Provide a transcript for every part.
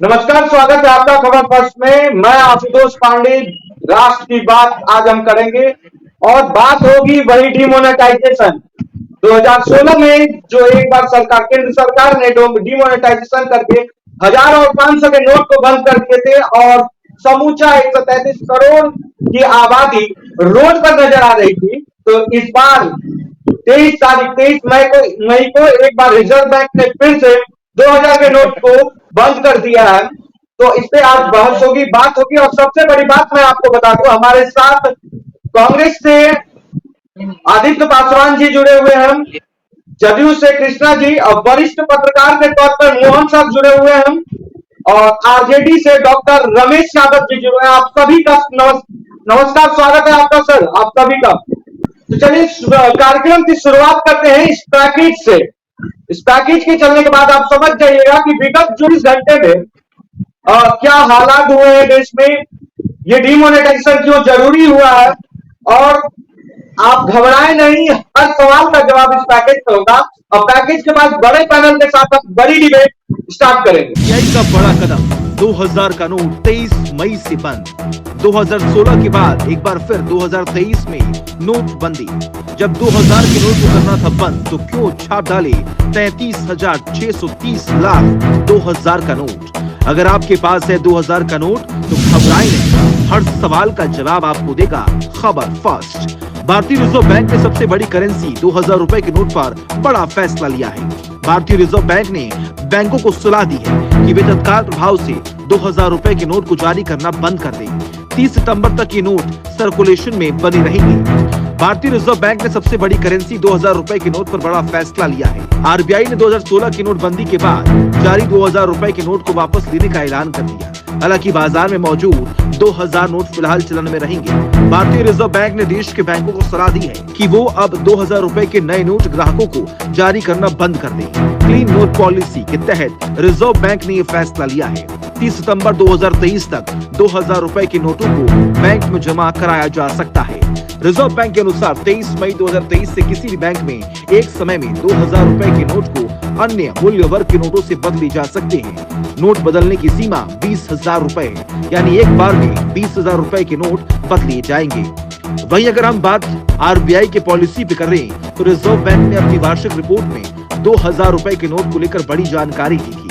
नमस्कार, स्वागत है आपका खबर फर्स्ट में। मैं आशुतोष पांडे। राष्ट्र की बात आज हम करेंगे और बात होगी वही डिमोनेटाइजेशन 2016 में जो एक बार सरकार केंद्र सरकार ने डिमोनेटाइजेशन करके 1000 और 500 के नोट को बंद कर दिए थे और समूचा 133 करोड़ की आबादी रोड पर नजर आ रही थी। तो इस बार 23 मई को एक बार रिजर्व बैंक ने फिर से 2000 के नोट को बंद कर दिया है। तो इस पे आज बहस होगी, बात होगी। और सबसे बड़ी बात मैं आपको बता दूं, हमारे साथ कांग्रेस से आदित्य पासवान जी जुड़े हुए हैं, जदयू से कृष्णा जी और वरिष्ठ पत्रकार के तौर पर मोहन साहब जुड़े हुए हैं और आरजेडी से डॉक्टर रमेश यादव जी जुड़े हैं। आप सभी का नमस्कार, स्वागत है आपका सर, आप सभी का। तो चलिए कार्यक्रम की शुरुआत करते हैं इस पैकेज से। इस पैकेज के चलने के बाद आप समझ जाइएगा कि विगत 24 घंटे में क्या हालात हुए हैं देश में, ये डिमोनेटाइजेशन क्यों जरूरी हुआ है। और आप घबराए नहीं, हर सवाल का जवाब इस पैकेज में होगा और पैकेज के बाद बड़े पैनल के साथ हम बड़ी डिबेट स्टार्ट करेंगे। यही का बड़ा कदम, 2000 का नोट 23 मई से बंद। 2016 के बाद एक बार फिर 2023 में नोटबंदी। जब 2000 के नोट को करना था बंद तो क्यों छाप डाले 33,630 लाख 2000 का नोट। अगर आपके पास है 2000 का नोट तो घबराए नहीं, हर सवाल का जवाब आपको देगा खबर फर्स्ट। भारतीय रिजर्व बैंक ने सबसे बड़ी करेंसी 2000 रुपए के नोट पर बड़ा फैसला लिया है। भारतीय रिजर्व बैंक ने बैंकों को सलाह दी है कि वे तत्काल प्रभाव से 2000 रुपए के नोट को जारी करना बंद कर दें। 30 सितंबर तक ये नोट सर्कुलेशन में बने रहेंगे। भारतीय रिजर्व बैंक ने सबसे बड़ी करेंसी 2000 रुपए के नोट पर बड़ा फैसला लिया है। आरबीआई ने 2016 की नोटबंदी के बाद जारी 2000 रुपए के नोट को वापस लेने का ऐलान कर दिया। हालांकि बाजार में मौजूद 2000 नोट फिलहाल चलन में रहेंगे। भारतीय रिजर्व बैंक ने देश के बैंकों को सलाह दी है कि वो अब 2000 रुपए के नए नोट ग्राहकों को जारी करना बंद कर दें। क्लीन नोट पॉलिसी के तहत रिजर्व बैंक ने ये फैसला लिया है। 30 सितंबर 2023 तक 2000 रुपए के नोटों को बैंक में जमा कराया जा सकता है। रिजर्व बैंक के अनुसार 23 मई 2023 से किसी भी बैंक में एक समय में 2000 रुपए के नोट को अन्य मूल्य वर्ग के नोटों से बदले जा सकते हैं। नोट बदलने की सीमा 20,000 रुपए है, यानी एक बार में 20,000 रुपए के नोट बदले जाएंगे। वहीं अगर हम बात आरबीआई के पॉलिसी पे करें तो रिजर्व बैंक ने अपनी वार्षिक रिपोर्ट में 2000 रुपए के नोट को लेकर बड़ी जानकारी दी थी।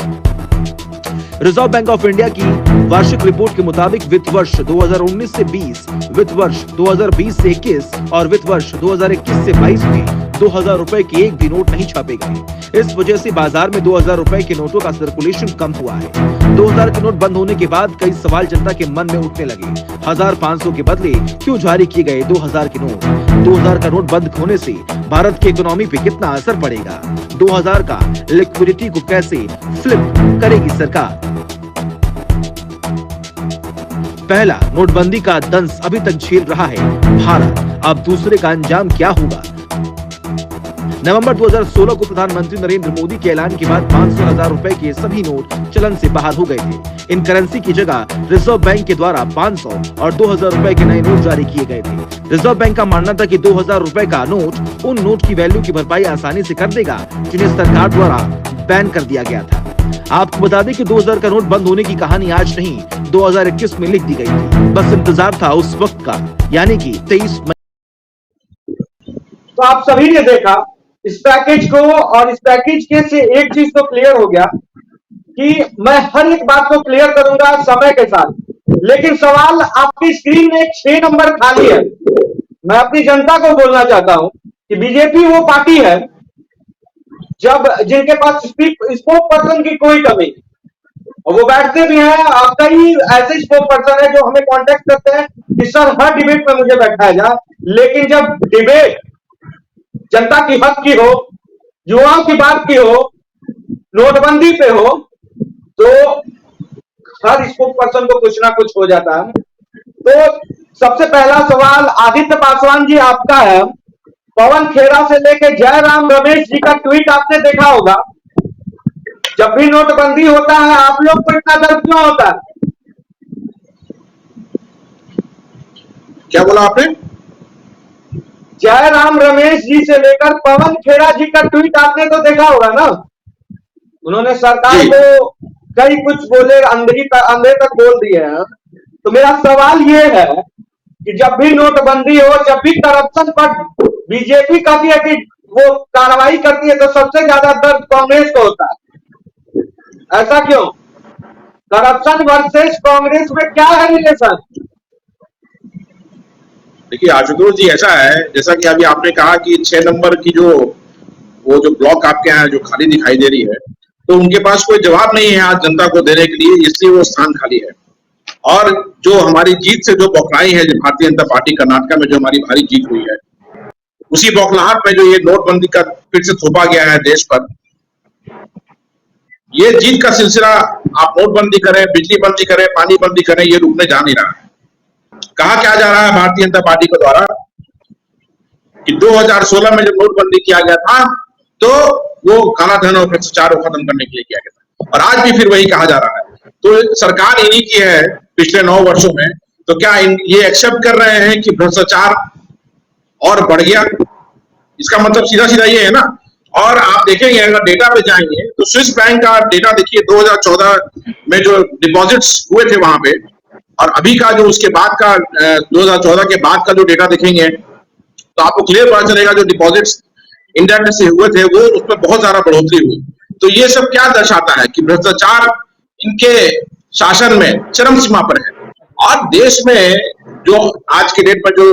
रिजर्व बैंक ऑफ इंडिया की वार्षिक रिपोर्ट के मुताबिक वित्त वर्ष 2019 से 20, वित्त वर्ष 2020 से 21 और वित्त वर्ष 2021 से 22 में 2000 रुपए के एक भी नोट नहीं छापे गए। इस वजह से बाजार में 2000 रुपए के नोटों का सर्कुलेशन कम हुआ है। 2000 के नोट बंद होने के बाद कई सवाल जनता के मन में उठने लगे। 1500 के बदले क्यों जारी किए गए 2000 के नोट। 2000 का नोट बंद होने से भारत की इकोनॉमी पे कितना असर पड़ेगा। 2000 का लिक्विडिटी को कैसे फ्लिप करेगी सरकार। पहला, नोटबंदी का दंश अभी तक झेल रहा है भारत, अब दूसरे का अंजाम क्या होगा। नवंबर 2016 को प्रधानमंत्री नरेंद्र मोदी के ऐलान के बाद 500,000 रुपए के सभी नोट चलन से बाहर हो गए थे। इन करेंसी की जगह रिजर्व बैंक के द्वारा 500 और 2000 रुपए के नए नोट जारी किए गए थे। रिजर्व बैंक का मानना था कि 2000 रुपए का नोट उन नोट की वैल्यू की भरपाई आसानी से कर देगा जिन्हें सरकार द्वारा बैन कर दिया गया था। आपको बता दें कि 2000 का नोट बंद होने की कहानी आज नहीं 2021 में लिख दी गई थी। बस इंतजार था उस वक्त का, यानी कि 23 मई। तो आप सभी ने देखा इस पैकेज को और इस पैकेज के से एक चीज तो क्लियर हो गया कि मैं हर एक बात को क्लियर करूंगा समय के साथ। लेकिन सवाल आपकी स्क्रीन में 6 नंबर खाली है। मैं अपनी जनता को बोलना चाहता हूं कि बीजेपी वो पार्टी है जब जिनके पास स्पोक पर्सन की कोई कमी नहीं, और वो बैठते भी हैं। कई ऐसे स्पोक पर्सन है जो हमें कांटेक्ट करते हैं कि सर हर डिबेट में मुझे बैठाया जा, लेकिन जब डिबेट जनता की हक की हो, युवाओं की बात की हो, नोटबंदी पे हो, तो हर स्पोक पर्सन को कुछ ना कुछ हो जाता है। तो सबसे पहला सवाल आदित्य पासवान जी आपका है। पवन खेड़ा से लेके जयराम रमेश जी का ट्वीट आपने देखा होगा। जब भी नोटबंदी होता है आप लोग को इतना दर्द क्यों होता है। क्या बोला आपने? जयराम रमेश जी से लेकर पवन खेड़ा जी का ट्वीट आपने तो देखा होगा ना। उन्होंने सरकार को कई कुछ बोले, अंधे तक बोल दिए हैं। तो मेरा सवाल ये है कि जब भी नोटबंदी हो, जब भी करप्शन पर बीजेपी कहती है कि वो कार्रवाई करती है, तो सबसे ज्यादा दर्द कांग्रेस को होता है। ऐसा क्यों? करप्शन वर्सेस कांग्रेस में क्या है रिलेशन? देखिए आशुतोष जी, ऐसा है जैसा कि अभी आपने कहा कि 6 नंबर की वो जो ब्लॉक आपके यहाँ जो खाली दिखाई दे रही है, तो उनके पास कोई जवाब नहीं है आज जनता को देने के लिए, इसलिए वो स्थान खाली है। और जो हमारी जीत से जो बौखलाई है, जो भारतीय जनता पार्टी कर्नाटक में जो हमारी भारी जीत हुई है, उसी बौखलाहट में जो ये नोटबंदी का फिर से थोपा गया है देश पर, ये जीत का सिलसिला आप नोटबंदी करें, बिजली बंदी करें, पानी बंदी करें, ये रुकने जा नहीं रहा है। कहा क्या जा रहा है भारतीय जनता पार्टी के द्वारा कि 2016 में जब नोटबंदी किया गया था तो वो काला धन और भ्रष्टाचार को खत्म करने के लिए किया गया था, और आज भी फिर वही कहा जा रहा है। तो सरकार इन्हीं की है पिछले 9 वर्षों में, तो क्या ये एक्सेप्ट कर रहे हैं कि भ्रष्टाचार और बढ़ गया? इसका मतलब सीधा सीधा ये है ना। और आप देखेंगे, अगर डेटा पे जाएंगे तो स्विस बैंक का डेटा देखिए, 2014 में जो डिपॉजिट्स हुए थे वहां पे, और अभी का जो उसके बाद का 2014 के बाद का जो डेटा देखेंगे तो आपको क्लियर पता चलेगा जो डिपॉजिट्स इंडिया से हुए थे वो उसमें बहुत ज्यादा बढ़ोतरी हुई। तो ये सब क्या दर्शाता है कि भ्रष्टाचार इनके शासन में चरम सीमा पर है। और देश में जो आज के डेट में जो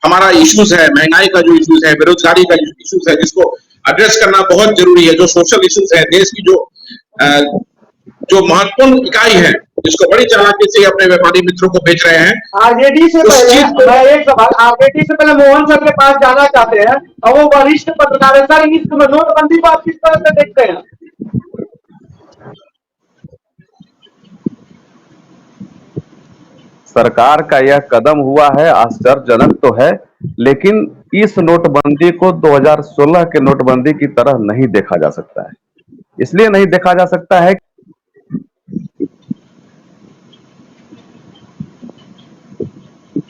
हमारा इश्यूज है, महंगाई का जो इश्यूज है, बेरोजगारी का इश्यूज है, जिसको एड्रेस करना बहुत जरूरी है, जो सोशल इश्यूज है, देश की जो महत्वपूर्ण इकाई है, जिसको बड़ी चालाकी से अपने व्यापारी मित्रों को बेच रहे हैं। आरजेडी से पहले मैं एक सवाल, आरजेडी से पहले मोहन सर के पास जाना चाहते हैं, और वो वरिष्ठ पत्रकार है। सर, इस नोटबंदी को आप किस तरह से देखते हैं? सरकार का यह कदम हुआ है, आश्चर्यजनक तो है, लेकिन इस नोटबंदी को 2016 के नोटबंदी की तरह नहीं देखा जा सकता है। इसलिए नहीं देखा जा सकता है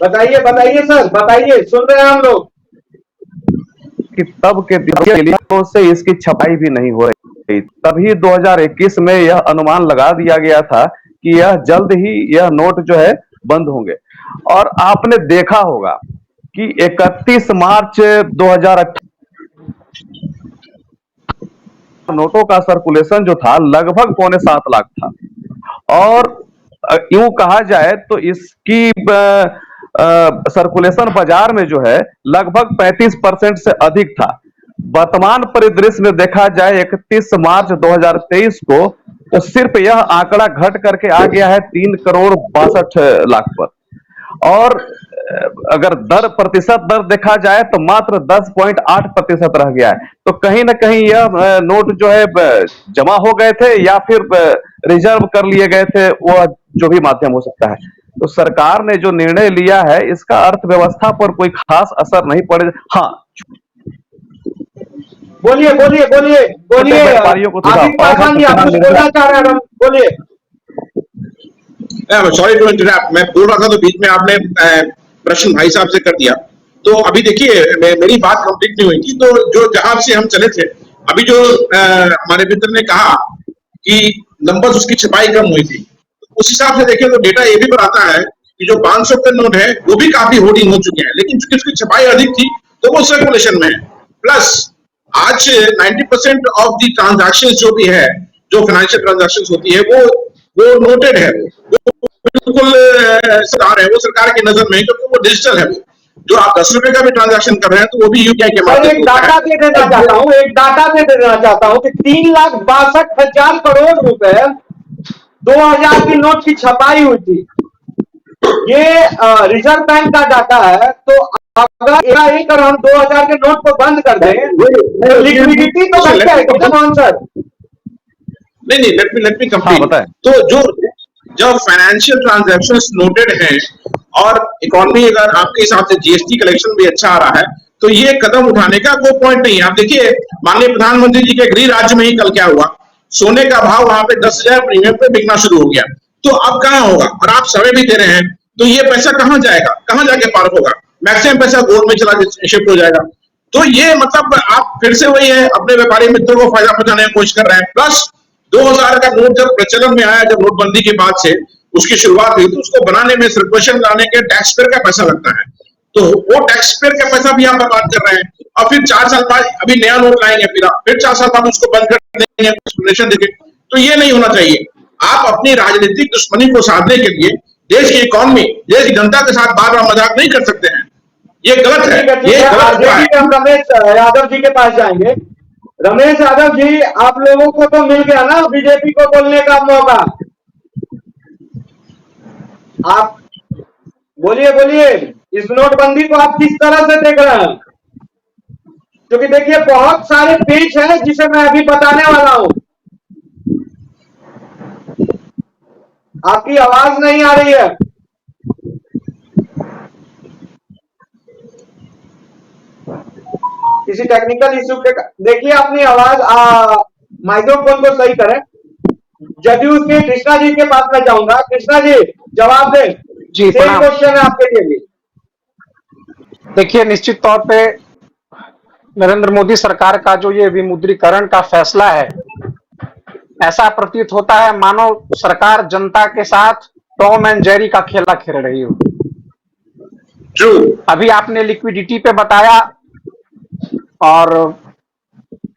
बताइए सर, बताइए, सुन रहे हैं हम लोग। कि तब के दिनों से इसकी छपाई भी नहीं हो रही। तभी 2021 में यह अनुमान लगा दिया गया था कि यह जल्द ही यह नोट जो है बंद होंगे। और आपने देखा होगा कि 31 मार्च 2018 नोटों का सर्कुलेशन जो था लगभग 6.25 लाख था, और यूं कहा जाए तो इसकी सर्कुलेशन बाजार में जो है लगभग 35% से अधिक था। वर्तमान परिदृश्य में देखा जाए 31 मार्च 2023 को तो सिर्फ यह आंकड़ा घट करके आ गया है 3,62,00,000 पर, और अगर प्रतिशत दर देखा जाए तो मात्र 10.8% रह गया है। तो कहीं ना कहीं यह नोट जो है जमा हो गए थे या फिर रिजर्व कर लिए गए थे, वह जो भी माध्यम हो सकता है। तो सरकार ने जो निर्णय लिया है इसका अर्थव्यवस्था पर कोई खास असर नहीं पड़े। हाँ, बोलिए व्यापारियों को आप कुछ बोलना चाह रहे हैं, बोलिए। सॉरी टू इंटरप्ट, मैं बोल रहा था तो बीच में आपने प्रश्न भाई साहब से कर दिया। तो अभी देखिए, मेरी बात कंप्लीट नहीं हुई थी, तो जो जहां से हम चले थे, अभी जो हमारे मित्र ने कहा कि नंबर्स उसकी छपाई कम हुई थी, उस हिसाब से देखिए तो डेटा ये भी बताता है कि जो 500 के नोट है वो भी काफी होर्डिंग हो चुके हैं, लेकिन चूंकि उसकी छपाई अधिक थी तो वो सर्कुलेशन में है। प्लस आज 90% ऑफ दी ट्रांजैक्शंस जो भी है, जो फाइनेंशियल ट्रांजैक्शंस होती है वो नोटेड है, वो बिल्कुल सरकार है, वो सरकार की नजर में, क्योंकि वो डिजिटल है। जो आप 10 रुपए का भी ट्रांजैक्शन कर रहे हैं तो वो भी यूपीआई के माध्यम से। एक डाटा दे देना चाहता हूं कि 3,62,000 करोड़ रुपए 2000 की नोट की छपाई हुई थी। ये रिजर्व बैंक का डाटा है। तो अगर एक हम 2000 के नोट को बंद कर दें तो लिक्विडिटी तो घट जाएगी ना मोहन सर? नहीं, लेट मी कंप्लीट। तो जो फाइनेंशियल ट्रांजैक्शंस नोटेड हैं और इकोनॉमी अगर आपके हिसाब से जीएसटी कलेक्शन भी अच्छा आ रहा है, तो ये कदम उठाने का कोई पॉइंट नहीं है। आप देखिए, माननीय प्रधानमंत्री जी के गृह राज्य में ही कल क्या हुआ, सोने का भाव वहां पे 10,000 प्रीमियम पे बिकना शुरू हो गया। तो अब कहां होगा? और आप समय भी दे रहे हैं, तो ये पैसा कहां जाएगा, कहां जाके पार्क होगा? मैक्सिमम पैसा गोल्ड में चला शिफ्ट हो जाएगा। तो ये मतलब आप फिर से वही है, अपने व्यापारी मित्रों को फायदा पहुंचाने की कोशिश कर रहे हैं। प्लस 2000 का नोट जब प्रचलन में आया, जब नोटबंदी के बाद से उसकी शुरुआत हुई, तो उसको बनाने में, सर्कुलेशन लाने के टैक्स पेयर का पैसा लगता है, तो वो टैक्स पेयर का पैसा भी आप बर्बाद कर रहे हैं। और फिर 4 साल बाद अभी नया नोट लाएंगे, फिर 4 साल बाद उसको बंद कर देंगे, एक्सप्लेनेशन देंगे। तो ये नहीं होना चाहिए। आप अपनी राजनीतिक दुश्मनी को साधने के लिए देश की इकोनॉमी, देश की जनता के साथ बार बार मजाक नहीं कर सकते हैं, ये गलत है, ये गलत है। हम रमेश यादव जी के पास जाएंगे। रमेश यादव जी, आप लोगों को तो मिल गया ना बीजेपी को बोलने का मौका, आप बोलिए बोलिए, इस नोटबंदी को आप किस तरह से देख रहे हैं? क्योंकि देखिए बहुत सारे पेज हैं जिसे मैं अभी बताने वाला हूं। आपकी आवाज नहीं आ रही है। किसी टेक्निकल इश्यू के, देखिए अपनी आवाज, माइक्रोफोन को सही करें। जदयू के कृष्णा जी के पास मैं जाऊंगा। कृष्णा जी जवाब दें जी। सेम क्वेश्चन है आपके लिए भी। देखिए, निश्चित तौर पे नरेंद्र मोदी सरकार का जो ये विमुद्रीकरण का फैसला है, ऐसा प्रतीत होता है मानो सरकार जनता के साथ टॉम एंड जेरी का खेला खेल रही हो। अभी आपने लिक्विडिटी पे बताया और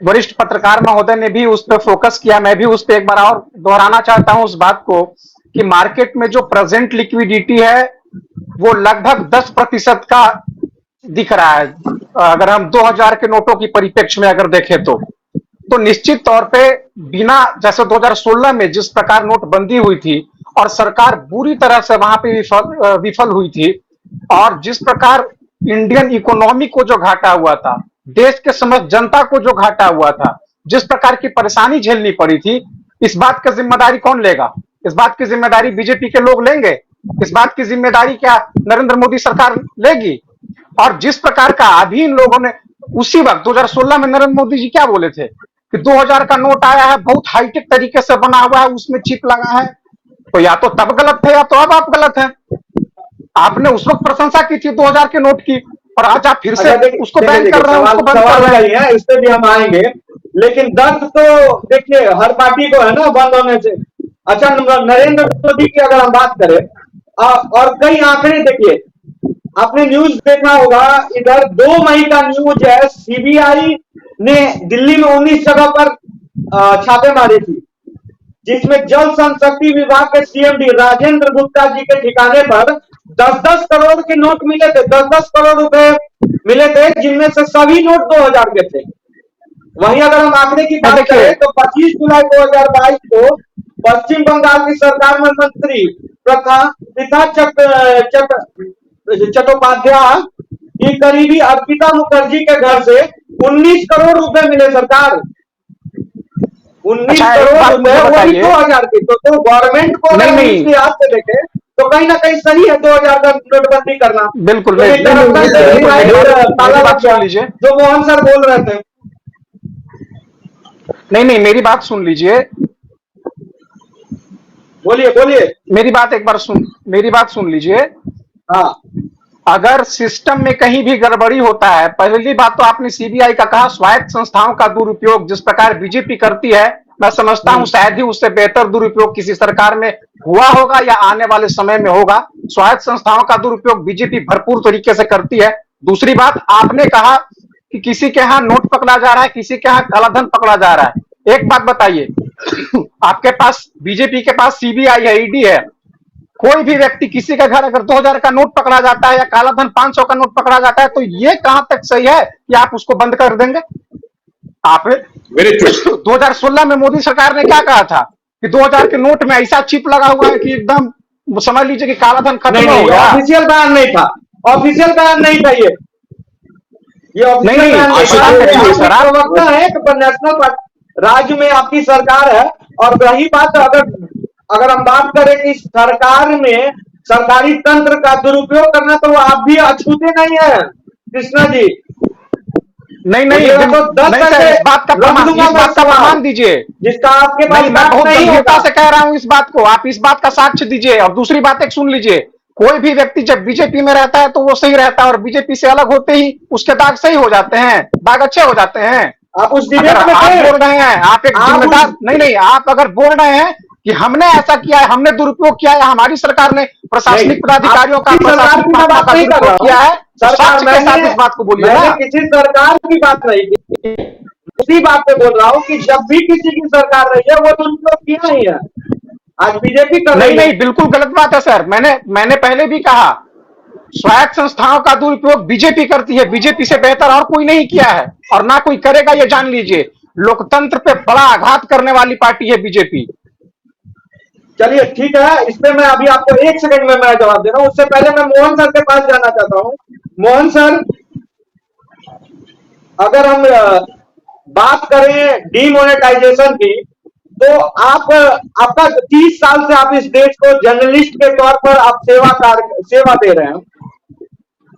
वरिष्ठ पत्रकार महोदय ने भी उस पर फोकस किया। मैं भी उस पर एक बार और दोहराना चाहता हूं उस बात को कि मार्केट में जो प्रेजेंट लिक्विडिटी है वो लगभग 10% का दिख रहा है। अगर हम 2000 के नोटों की परिप्रेक्ष्य में अगर देखें तो निश्चित तौर पे बिना, जैसे 2016 में जिस प्रकार नोटबंदी हुई थी और सरकार बुरी तरह से वहां पे विफल हुई थी, और जिस प्रकार इंडियन इकोनॉमी को जो घाटा हुआ था, देश के समस्त जनता को जो घाटा हुआ था, जिस प्रकार की परेशानी झेलनी पड़ी थी, इस बात का जिम्मेदारी कौन लेगा? इस बात की जिम्मेदारी बीजेपी के लोग लेंगे? इस बात की जिम्मेदारी क्या नरेंद्र मोदी सरकार लेगी? और जिस प्रकार का अभी इन लोगों ने, उसी वक्त 2016 में नरेंद्र मोदी जी क्या बोले थे कि 2000 का नोट आया है, बहुत हाईटेक तरीके से बना हुआ है, उसमें चिप लगा है। तो या तो तब गलत थे या तो अब आप गलत हैं। आपने उस वक्त प्रशंसा की थी 2000 के नोट की, और आज आप फिर से उसको बैन कर रहे हैं, उसको बंद कर रहे हैं। इस पे भी हम आएंगे, लेकिन दर्द तो देखिए हर पार्टी को है ना बंद होने से। अच्छा, नरेंद्र मोदी की अगर हम बात करें, और कई आंकड़े देखिए, आपने न्यूज देखा होगा, इधर 2 मई का न्यूज है, सीबीआई ने दिल्ली में 19 जगह पर छापे मारे थी, जिसमें जल संशक्ति विभाग के सीएमडी राजेंद्र गुप्ता जी के ठिकाने पर 10-10 करोड़ के नोट मिले थे, 10-10 करोड़ रुपए मिले थे, जिनमें से सभी नोट 2000 के थे। वहीं अगर हम आंकड़े की बात करें तो 25 जुलाई 2022 को पश्चिम बंगाल की सरकार में मंत्री प्रथा चट्टोपाध्याय की करीबी अर्पिता मुखर्जी के घर से 19 करोड़ रुपए मिले सरकार। 19 करोड़ रुपए, वही 2000 के। तो गवर्नमेंट को अगर इसके हाथ से देखे तो कहीं ना कहीं सही है 2000 का नोटबंदी करना। बिल्कुल, जो मोहन सर बोल रहे थे। नहीं, मेरी बात सुन लीजिए। बोलिए बोलिए, मेरी बात सुन लीजिए। हाँ, अगर सिस्टम में कहीं भी गड़बड़ी होता है, पहली बात तो आपने सीबीआई का कहा, स्वायत्त संस्थाओं का दुरुपयोग जिस प्रकार बीजेपी करती है, मैं समझता हूं शायद ही उससे बेहतर दुरुपयोग किसी सरकार में हुआ होगा या आने वाले समय में होगा। स्वायत्त संस्थाओं का दुरुपयोग बीजेपी भरपूर तरीके से करती है। दूसरी बात, आपने कहा कि किसी के यहाँ नोट पकड़ा जा रहा है, किसी के यहाँ कालाधन पकड़ा जा रहा है। एक बात बताइए, आपके पास, बीजेपी के पास सीबीआई है, ईडी है, कोई भी व्यक्ति किसी के घर अगर 2000 का नोट पकड़ा जाता है या कालाधन 500 का नोट पकड़ा जाता है, तो ये कहां तक सही है कि आप उसको बंद कर देंगे? आप 2016 में मोदी सरकार ने क्या कहा था कि 2000 के नोट में ऐसा चिप लगा हुआ है कि एकदम समझ लीजिए कि कालाधन खत्म हो गया। ऑफिशियल बयान नहीं था, ऑफिशियल बयान नहीं था ये प्रवक्ता है नेशनल राज्य में आपकी सरकार है। और रही बात, अगर हम बात करें कि सरकार में सरकारी तंत्र का दुरुपयोग करना, तो वो आप भी अछूते नहीं है कृष्णा जी। नहीं, इस बात का प्रमाण दीजिए जिसका आपके पास। मैं बहुत गंभीरता से कह रहा हूं इस बात को, आप इस बात का साक्ष्य दीजिए। और दूसरी बात एक सुन लीजिए, कोई भी व्यक्ति जब बीजेपी में रहता है तो वो सही रहता है, और बीजेपी से अलग होते ही उसके दाग सही हो जाते हैं, दाग अच्छे हो जाते हैं। आप उस अगर डिबेट में आप थे। बोल रहे हैं, आप एक आप जिम्मेदार, उस नहीं, आप अगर बोल रहे हैं कि हमने ऐसा किया है, हमने दुरुपयोग किया है, हमारी सरकार ने प्रशासनिक नहीं, पदाधिकारियों का, आपकी सरकार प्रशासनिक की मैं मामला बात का नहीं कर रहा दुरुपयोग हूं। किया है, तो सरकार साक्ष्य के साथ इस बात को बोलिए मैंने ना। किसी सरकार की बात नहीं की, उसी बात पे बोल रहा हूं कि जब भी किसी की सरकार रही है वो दुरुपयोग किया ही है। आज बीजेपी कर नहीं रही है। नहीं, बिल्कुल गलत बात है सर। मैंने पहले भी कहा, स्वायत्त संस्थाओं का दुरुपयोग बीजेपी करती है, बीजेपी से बेहतर और कोई नहीं किया है और ना कोई करेगा, ये जान लीजिए। लोकतंत्र पे बड़ा आघात करने वाली पार्टी है बीजेपी। चलिए ठीक है, इस पे मैं अभी आपको 1 सेकंड में मैं जवाब दे रहा हूं। उससे पहले मैं मोहन सर के पास जाना चाहता हूं। मोहन सर, अगर हम बात करें डीमोनेटाइजेशन की, तो आप आपका 30 साल से आप इस देश को जर्नलिस्ट के तौर पर आप सेवा दे रहे हैं।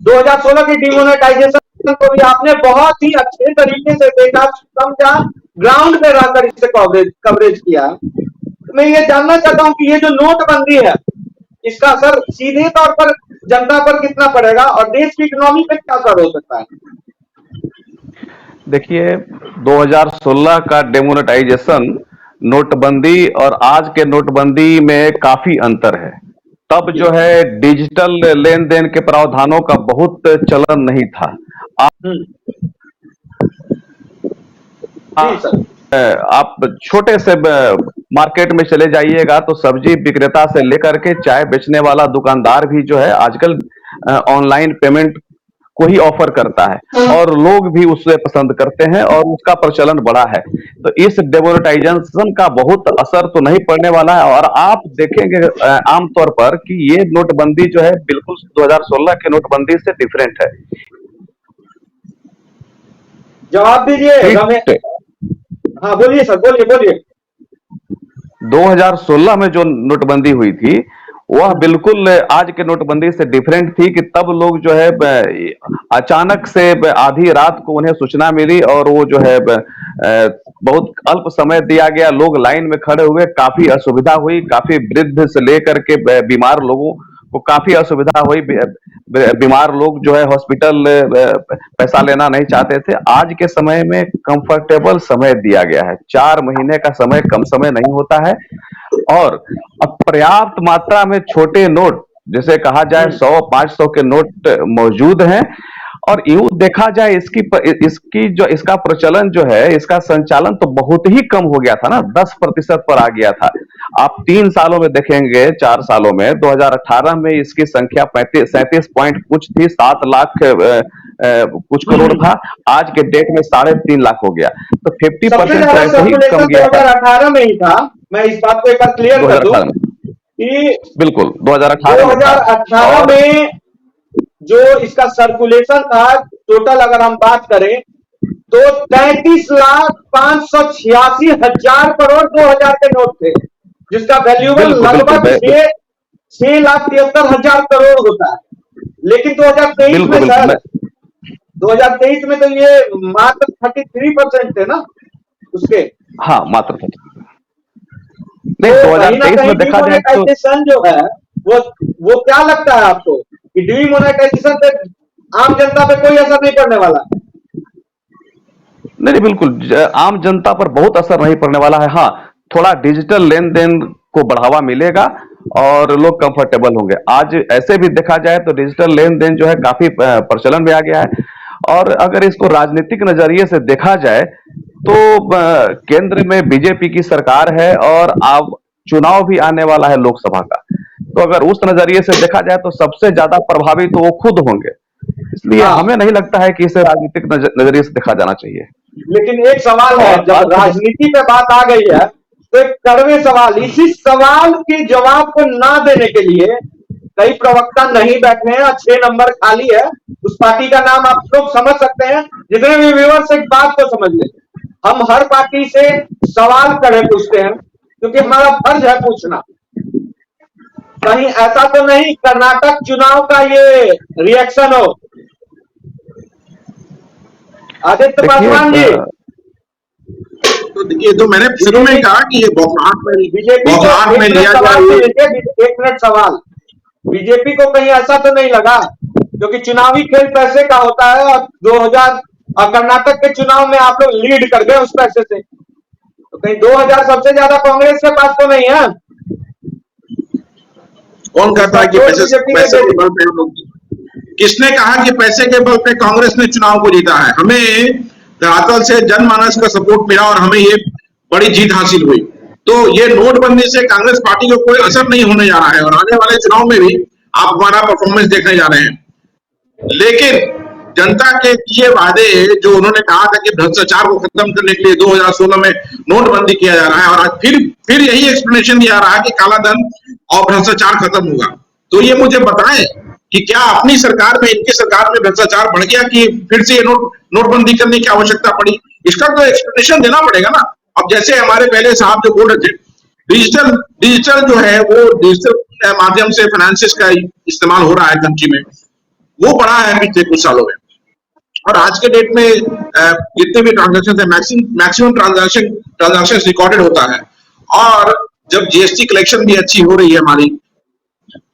2016 की डीमोनेटाइजेशन को भी आपने बहुत ही अच्छे तरीके से देखा, समझा, ग्राउंड पे रहकर इससे कवरेज किया। तो मैं ये जानना चाहता हूं कि ये जो नोटबंदी है, इसका असर सीधे तौर पर जनता पर कितना पड़ेगा और देश की इकोनॉमी पे क्या असर हो सकता है? देखिए, 2016 का डेमोनेटाइजेशन, नोटबंदी और आज के नोटबंदी में काफी अंतर है। तब जो है डिजिटल लेन देन के प्रावधानों का बहुत चलन नहीं था। जी सर। आप छोटे से मार्केट में चले जाइएगा तो सब्जी विक्रेता से लेकर के चाय बेचने वाला दुकानदार भी जो है आजकल ऑनलाइन पेमेंट को ही ऑफर करता है और लोग भी उसे पसंद करते हैं और उसका प्रचलन बढ़ा है। तो इस डेमोनेटाइजेशन का बहुत असर तो नहीं पड़ने वाला है। और आप देखेंगे आमतौर पर कि ये नोटबंदी जो है बिल्कुल 2016 के नोटबंदी से डिफरेंट है। जवाब दीजिए रमेश। हाँ बोलिए सर, बोलिए। 2016 में जो नोटबंदी हुई थी वह बिल्कुल आज के नोटबंदी से डिफरेंट थी कि तब लोग जो है अचानक से आधी रात को उन्हें सूचना मिली और वो जो है बहुत अल्प समय दिया गया, लोग लाइन में खड़े हुए, काफी असुविधा हुई, काफी वृद्ध से लेकर के बीमार लोगों को काफी असुविधा हुई। बीमार लोग जो है हॉस्पिटल पैसा लेना नहीं चाहते थे। आज के समय में कंफर्टेबल समय दिया गया है, 4 महीने का समय कम समय नहीं होता है और अब पर्याप्त मात्रा में छोटे नोट, जैसे कहा जाए 100-500 के नोट मौजूद हैं। और यूं देखा जाए इसका प्रचलन जो है, इसका संचालन तो बहुत ही कम हो गया था ना, 10% पर आ गया था। आप 3 सालों में देखेंगे, 4 सालों में, 2018 में इसकी संख्या 37 पॉइंट कुछ थी, 7 लाख कुछ करोड़ था। आज के डेट में 3.5 लाख हो गया, तो 50% ऐसे ही कम गया। 2018 में ही था। मैं इस बात को एक बार क्लियर कर दूं कि बिल्कुल 2018 में जो इसका सर्कुलेशन था, टोटल अगर हम बात करें तो 33,586,000 करोड़ 2000 के नोट थे, जिसका वैल्यूबल लगभग 6,73,000 करोड़ होता है। लेकिन 2023 में सर, 2023 में तो ये मात्र 33% थे ना उसके। हाँ, मात्र 33। नहीं, 2023 में देखा जाए तो जो है वो क्या लगता है आपको कि डीमोनेटाइजेशन से आम जनता पे कोई असर नहीं पड़ने वाला? नहीं, बिल्कुल आम जनता पर बहुत असर नहीं पड़ने वाला है। हाँ, थोड़ा डिजिटल लेन देन को बढ़ावा मिलेगा और लोग कंफर्टेबल होंगे। आज ऐसे भी देखा जाए तो डिजिटल लेन देन जो है काफी प्रचलन में आ गया है। और अगर इसको राजनीतिक नजरिए से देखा जाए तो केंद्र में बीजेपी की सरकार है और अब चुनाव भी आने वाला है लोकसभा का, तो अगर उस नजरिए से देखा जाए तो सबसे ज्यादा प्रभावित तो वो खुद होंगे। इसलिए हमें नहीं लगता है कि इसे राजनीतिक नजरिए से देखा जाना चाहिए। लेकिन एक सवाल है, जब राजनीति पे बात आ गई है तो एक कड़वे सवाल, इसी सवाल के जवाब को ना देने के लिए कई प्रवक्ता नहीं बैठे हैं और 6 नंबर खाली है। उस पार्टी का नाम आप लोग समझ सकते हैं, जितने भी व्यूअर्स एक बात को समझ लें, हम हर पार्टी से सवाल कड़े पूछते हैं क्योंकि हमारा फर्ज है पूछना। कहीं ऐसा तो नहीं कर्नाटक चुनाव का ये रिएक्शन हो? आदित्य पासवान जी, तो देखिए, तो मैंने शुरू में कहा कि ये बौखलाहट में लिया जाए। 1 मिनट सवाल, बीजेपी को कहीं ऐसा तो नहीं लगा, क्योंकि चुनावी खेल पैसे का होता है और और कर्नाटक के चुनाव में आप लोग लीड कर गए उस पैसे से, तो कहीं 2000 सबसे ज्यादा कांग्रेस के पास तो नहीं है। कौन कहता है कि पैसे पैसे के बल पे हम लोग, किसने कहा कि पैसे के बल पे कांग्रेस ने चुनाव को जीता है? हमें धरातल से जनमानस का सपोर्ट मिला और हमें ये बड़ी जीत हासिल हुई। तो ये नोटबंदी से कांग्रेस पार्टी को कोई असर नहीं होने जा रहा है और आने वाले चुनाव में भी आप हमारा परफॉर्मेंस देखने जा रहे हैं। लेकिन जनता के किए वादे जो उन्होंने कहा था कि भ्रष्टाचार को खत्म करने के लिए 2016 में नोटबंदी किया जा रहा है, और आज फिर यही एक्सप्लेनेशन दिया रहा है कि काला धन और भ्रष्टाचार खत्म होगा। तो ये मुझे बताएं कि क्या अपनी सरकार में, इनकी सरकार में भ्रष्टाचार बढ़ गया कि फिर से ये नोटबंदी करने की आवश्यकता पड़ी? इसका तो एक्सप्लेनेशन देना पड़ेगा ना। अब जैसे हमारे पहले साहब जो बोल रहे थे, डिजिटल जो है वो डिजिटल माध्यम से फाइनेंसिस का इस्तेमाल हो रहा है कंट्री में, वो बढ़ा है पिछले कुछ सालों में। और आज के डेट में जितने भी ट्रांजैक्शन है, मैक्सिमम ट्रांजैक्शन रिकॉर्डेड होता है। और जब जीएसटी कलेक्शन भी अच्छी हो रही है हमारी,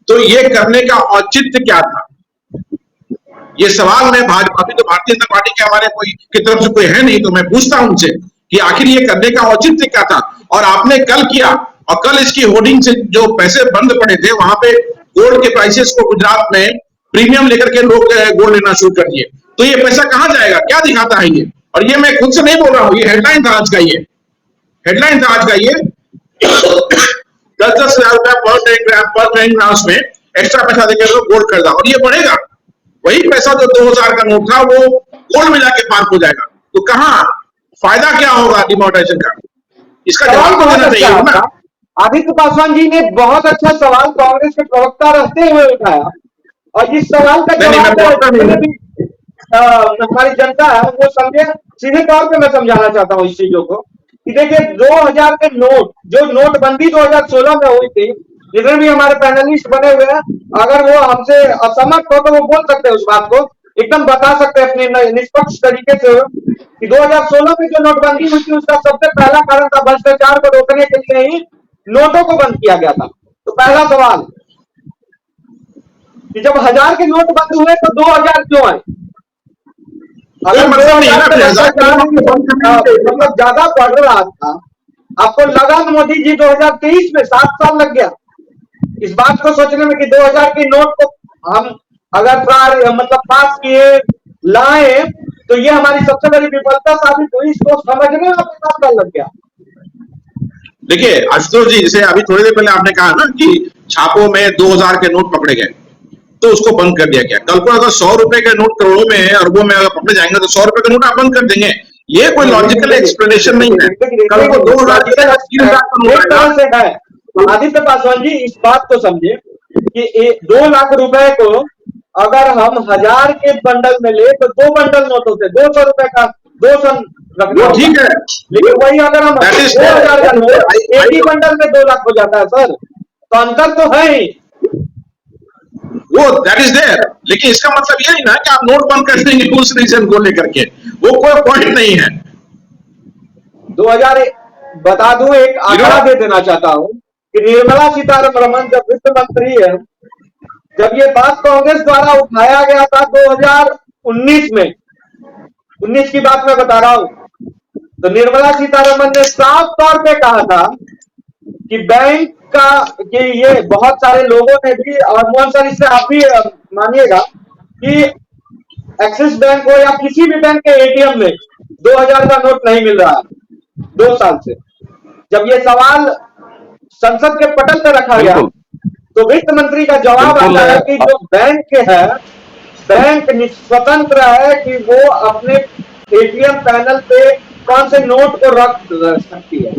तो ये करने का औचित्य क्या था? ये सवाल मैं भाजपा, अभी तो भारतीय जनता पार्टी के हमारे कोई की तरफ से कोई है नहीं, तो मैं पूछता हूं उनसे कि आखिर ये करने का औचित्य क्या था? और आपने कल किया, और कल इसकी होर्डिंग से जो पैसे बंद पड़े थे वहां पे गोल्ड के प्राइसेस को गुजरात में प्रीमियम लेकर के लोग गोल्ड लेना शुरू कर दिए। तो ये पैसा कहां जाएगा? क्या दिखाता है ये? और ये मैं खुद से नहीं बोल रहा हूं, ये हेडलाइन था आज का, ये हेडलाइन था आज का। ये 10,000 रुपया पर 10 ग्राम्स में एक्स्ट्रा पैसा देकर गोल्ड खरीदा, और ये बढ़ेगा। वही पैसा जो 2000 का नोट था वो गोल्ड में जाके पार्क हो जाएगा। तो कहाँ फायदा क्या होगा डिमोनेटाइजेशन का? इसका जवाब तो देना चाहिए ना। आदित्य पासवान जी ने बहुत अच्छा सवाल कांग्रेस के प्रवक्ता रहते हुए उठाया, और जिस सवाल का जवाब हमारी जनता है वो समझे। सीधे तौर पे मैं समझाना चाहता हूँ इस चीजों को कि देखिए 2000 के नोट, जो नोटबंदी 2016 में हुई थी, जितने भी हमारे पैनलिस्ट बने हुए हैं, अगर वो हमसे असहमत हो तो वो बोल सकते हैं, उस बात को एकदम बता सकते हैं अपने निष्पक्ष तरीके से कि 2016 में जो नोटबंदी हुई थी उसका सबसे पहला कारण था भ्रष्टाचार को रोकने के लिए ही नोटों को बंद किया गया था। तो पहला सवाल कि जब 1000 के नोट बंद हुए तो 2000 क्यों आए? अगर मतलब ज्यादा बढ़ रहा था, आपको लगा मोदी जी 2023 में 7 साल लग गया इस बात को सोचने में कि 2000 के नोट को हम अगर मतलब पास किए, लाए, तो ये हमारी सबसे बड़ी विफलता साबित हुई। इसको समझने में आपको 7 साल लग गया। देखिए आशुतोष जी, जैसे अभी थोड़ी देर पहले आपने कहा ना कि छापों में 2000 के नोट पकड़े गए तो उसको बंद कर दिया गया। कल को अगर 100 रुपए के नोट करोड़ों में, अरबों में अगर पकड़े जाएंगे तो 100 रुपए के नोट आप बंद कर देंगे। ये कोई लॉजिकल एक्सप्लेनेशन नहीं है। कल को 2000 का नोट है। आदित्य पासवान जी इस बात को समझे कि 2 लाख रुपए को अगर हम 1000 के बंडल में ले तो 2 बंडल नोट होते, 200 रुपए का 200 रखना, ठीक है। लेकिन वही अगर हम 2000 का नोट एक ही बंडल में 2 लाख हो जाता है सर, तो अंतर तो है ही वो, दैट इज देयर। लेकिन इसका मतलब ये नहीं ना कि आप नोट बंद कर देंगे उस रीजन को लेकर के, वो कोई पॉइंट नहीं है। 2000 बता दूं, एक आंकड़ा दे देना चाहता हूं कि निर्मला सीतारमण जब वित्त मंत्री है, जब ये बात कांग्रेस द्वारा उठाया गया था 2019 में, 19 की बात मैं बता रहा हूं, तो निर्मला सीतारमण ने साफ तौर पे कहा था कि बैंक का, कि ये बहुत सारे लोगों ने भी, और मोहन सर इससे आप भी मानिएगा कि एक्सिस बैंक हो या किसी भी बैंक के एटीएम में 2000 का नोट नहीं मिल रहा है 2 साल से। जब ये सवाल संसद के पटल पर रखा गया तो वित्त मंत्री का जवाब आता है कि जो बैंक है, बैंक स्वतंत्र है कि वो अपने एटीएम पैनल पे कौन से नोट को रख सकती है।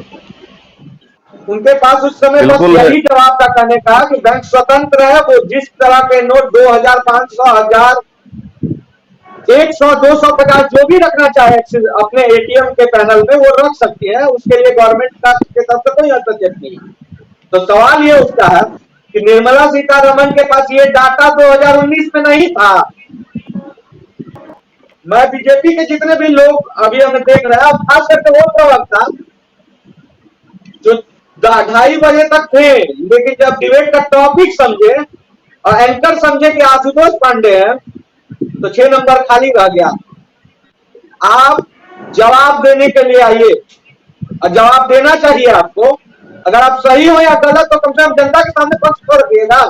उनके पास उस समय बस यही जवाब था कहने का कि बैंक स्वतंत्र है, वो जिस तरह के नोट 2000, 500, 1000, 100, 250 जो भी रखना चाहे अपने एटीएम के पैनल में वो रख सकती है, उसके लिए गवर्नमेंट के तरफ से कोई हस्तक्षेप नहीं। तो सवाल ये उठता है कि निर्मला सीतारमण के पास ये डाटा 2019 में नहीं था। मैं बीजेपी के जितने भी लोग अभी हमें देख रहे हैं, खास करके वो प्रवक्ता जो 2:30 बजे तक थे, लेकिन जब डिबेट का टॉपिक समझे और एंकर समझे कि आशुतोष पांडे हैं, तो 6 नंबर खाली रह गया। आप जवाब देने के लिए आइए और जवाब देना चाहिए आपको। अगर आप सही हो या गलत तो कम से कम जनता के सामने पक्ष को रखिएगा।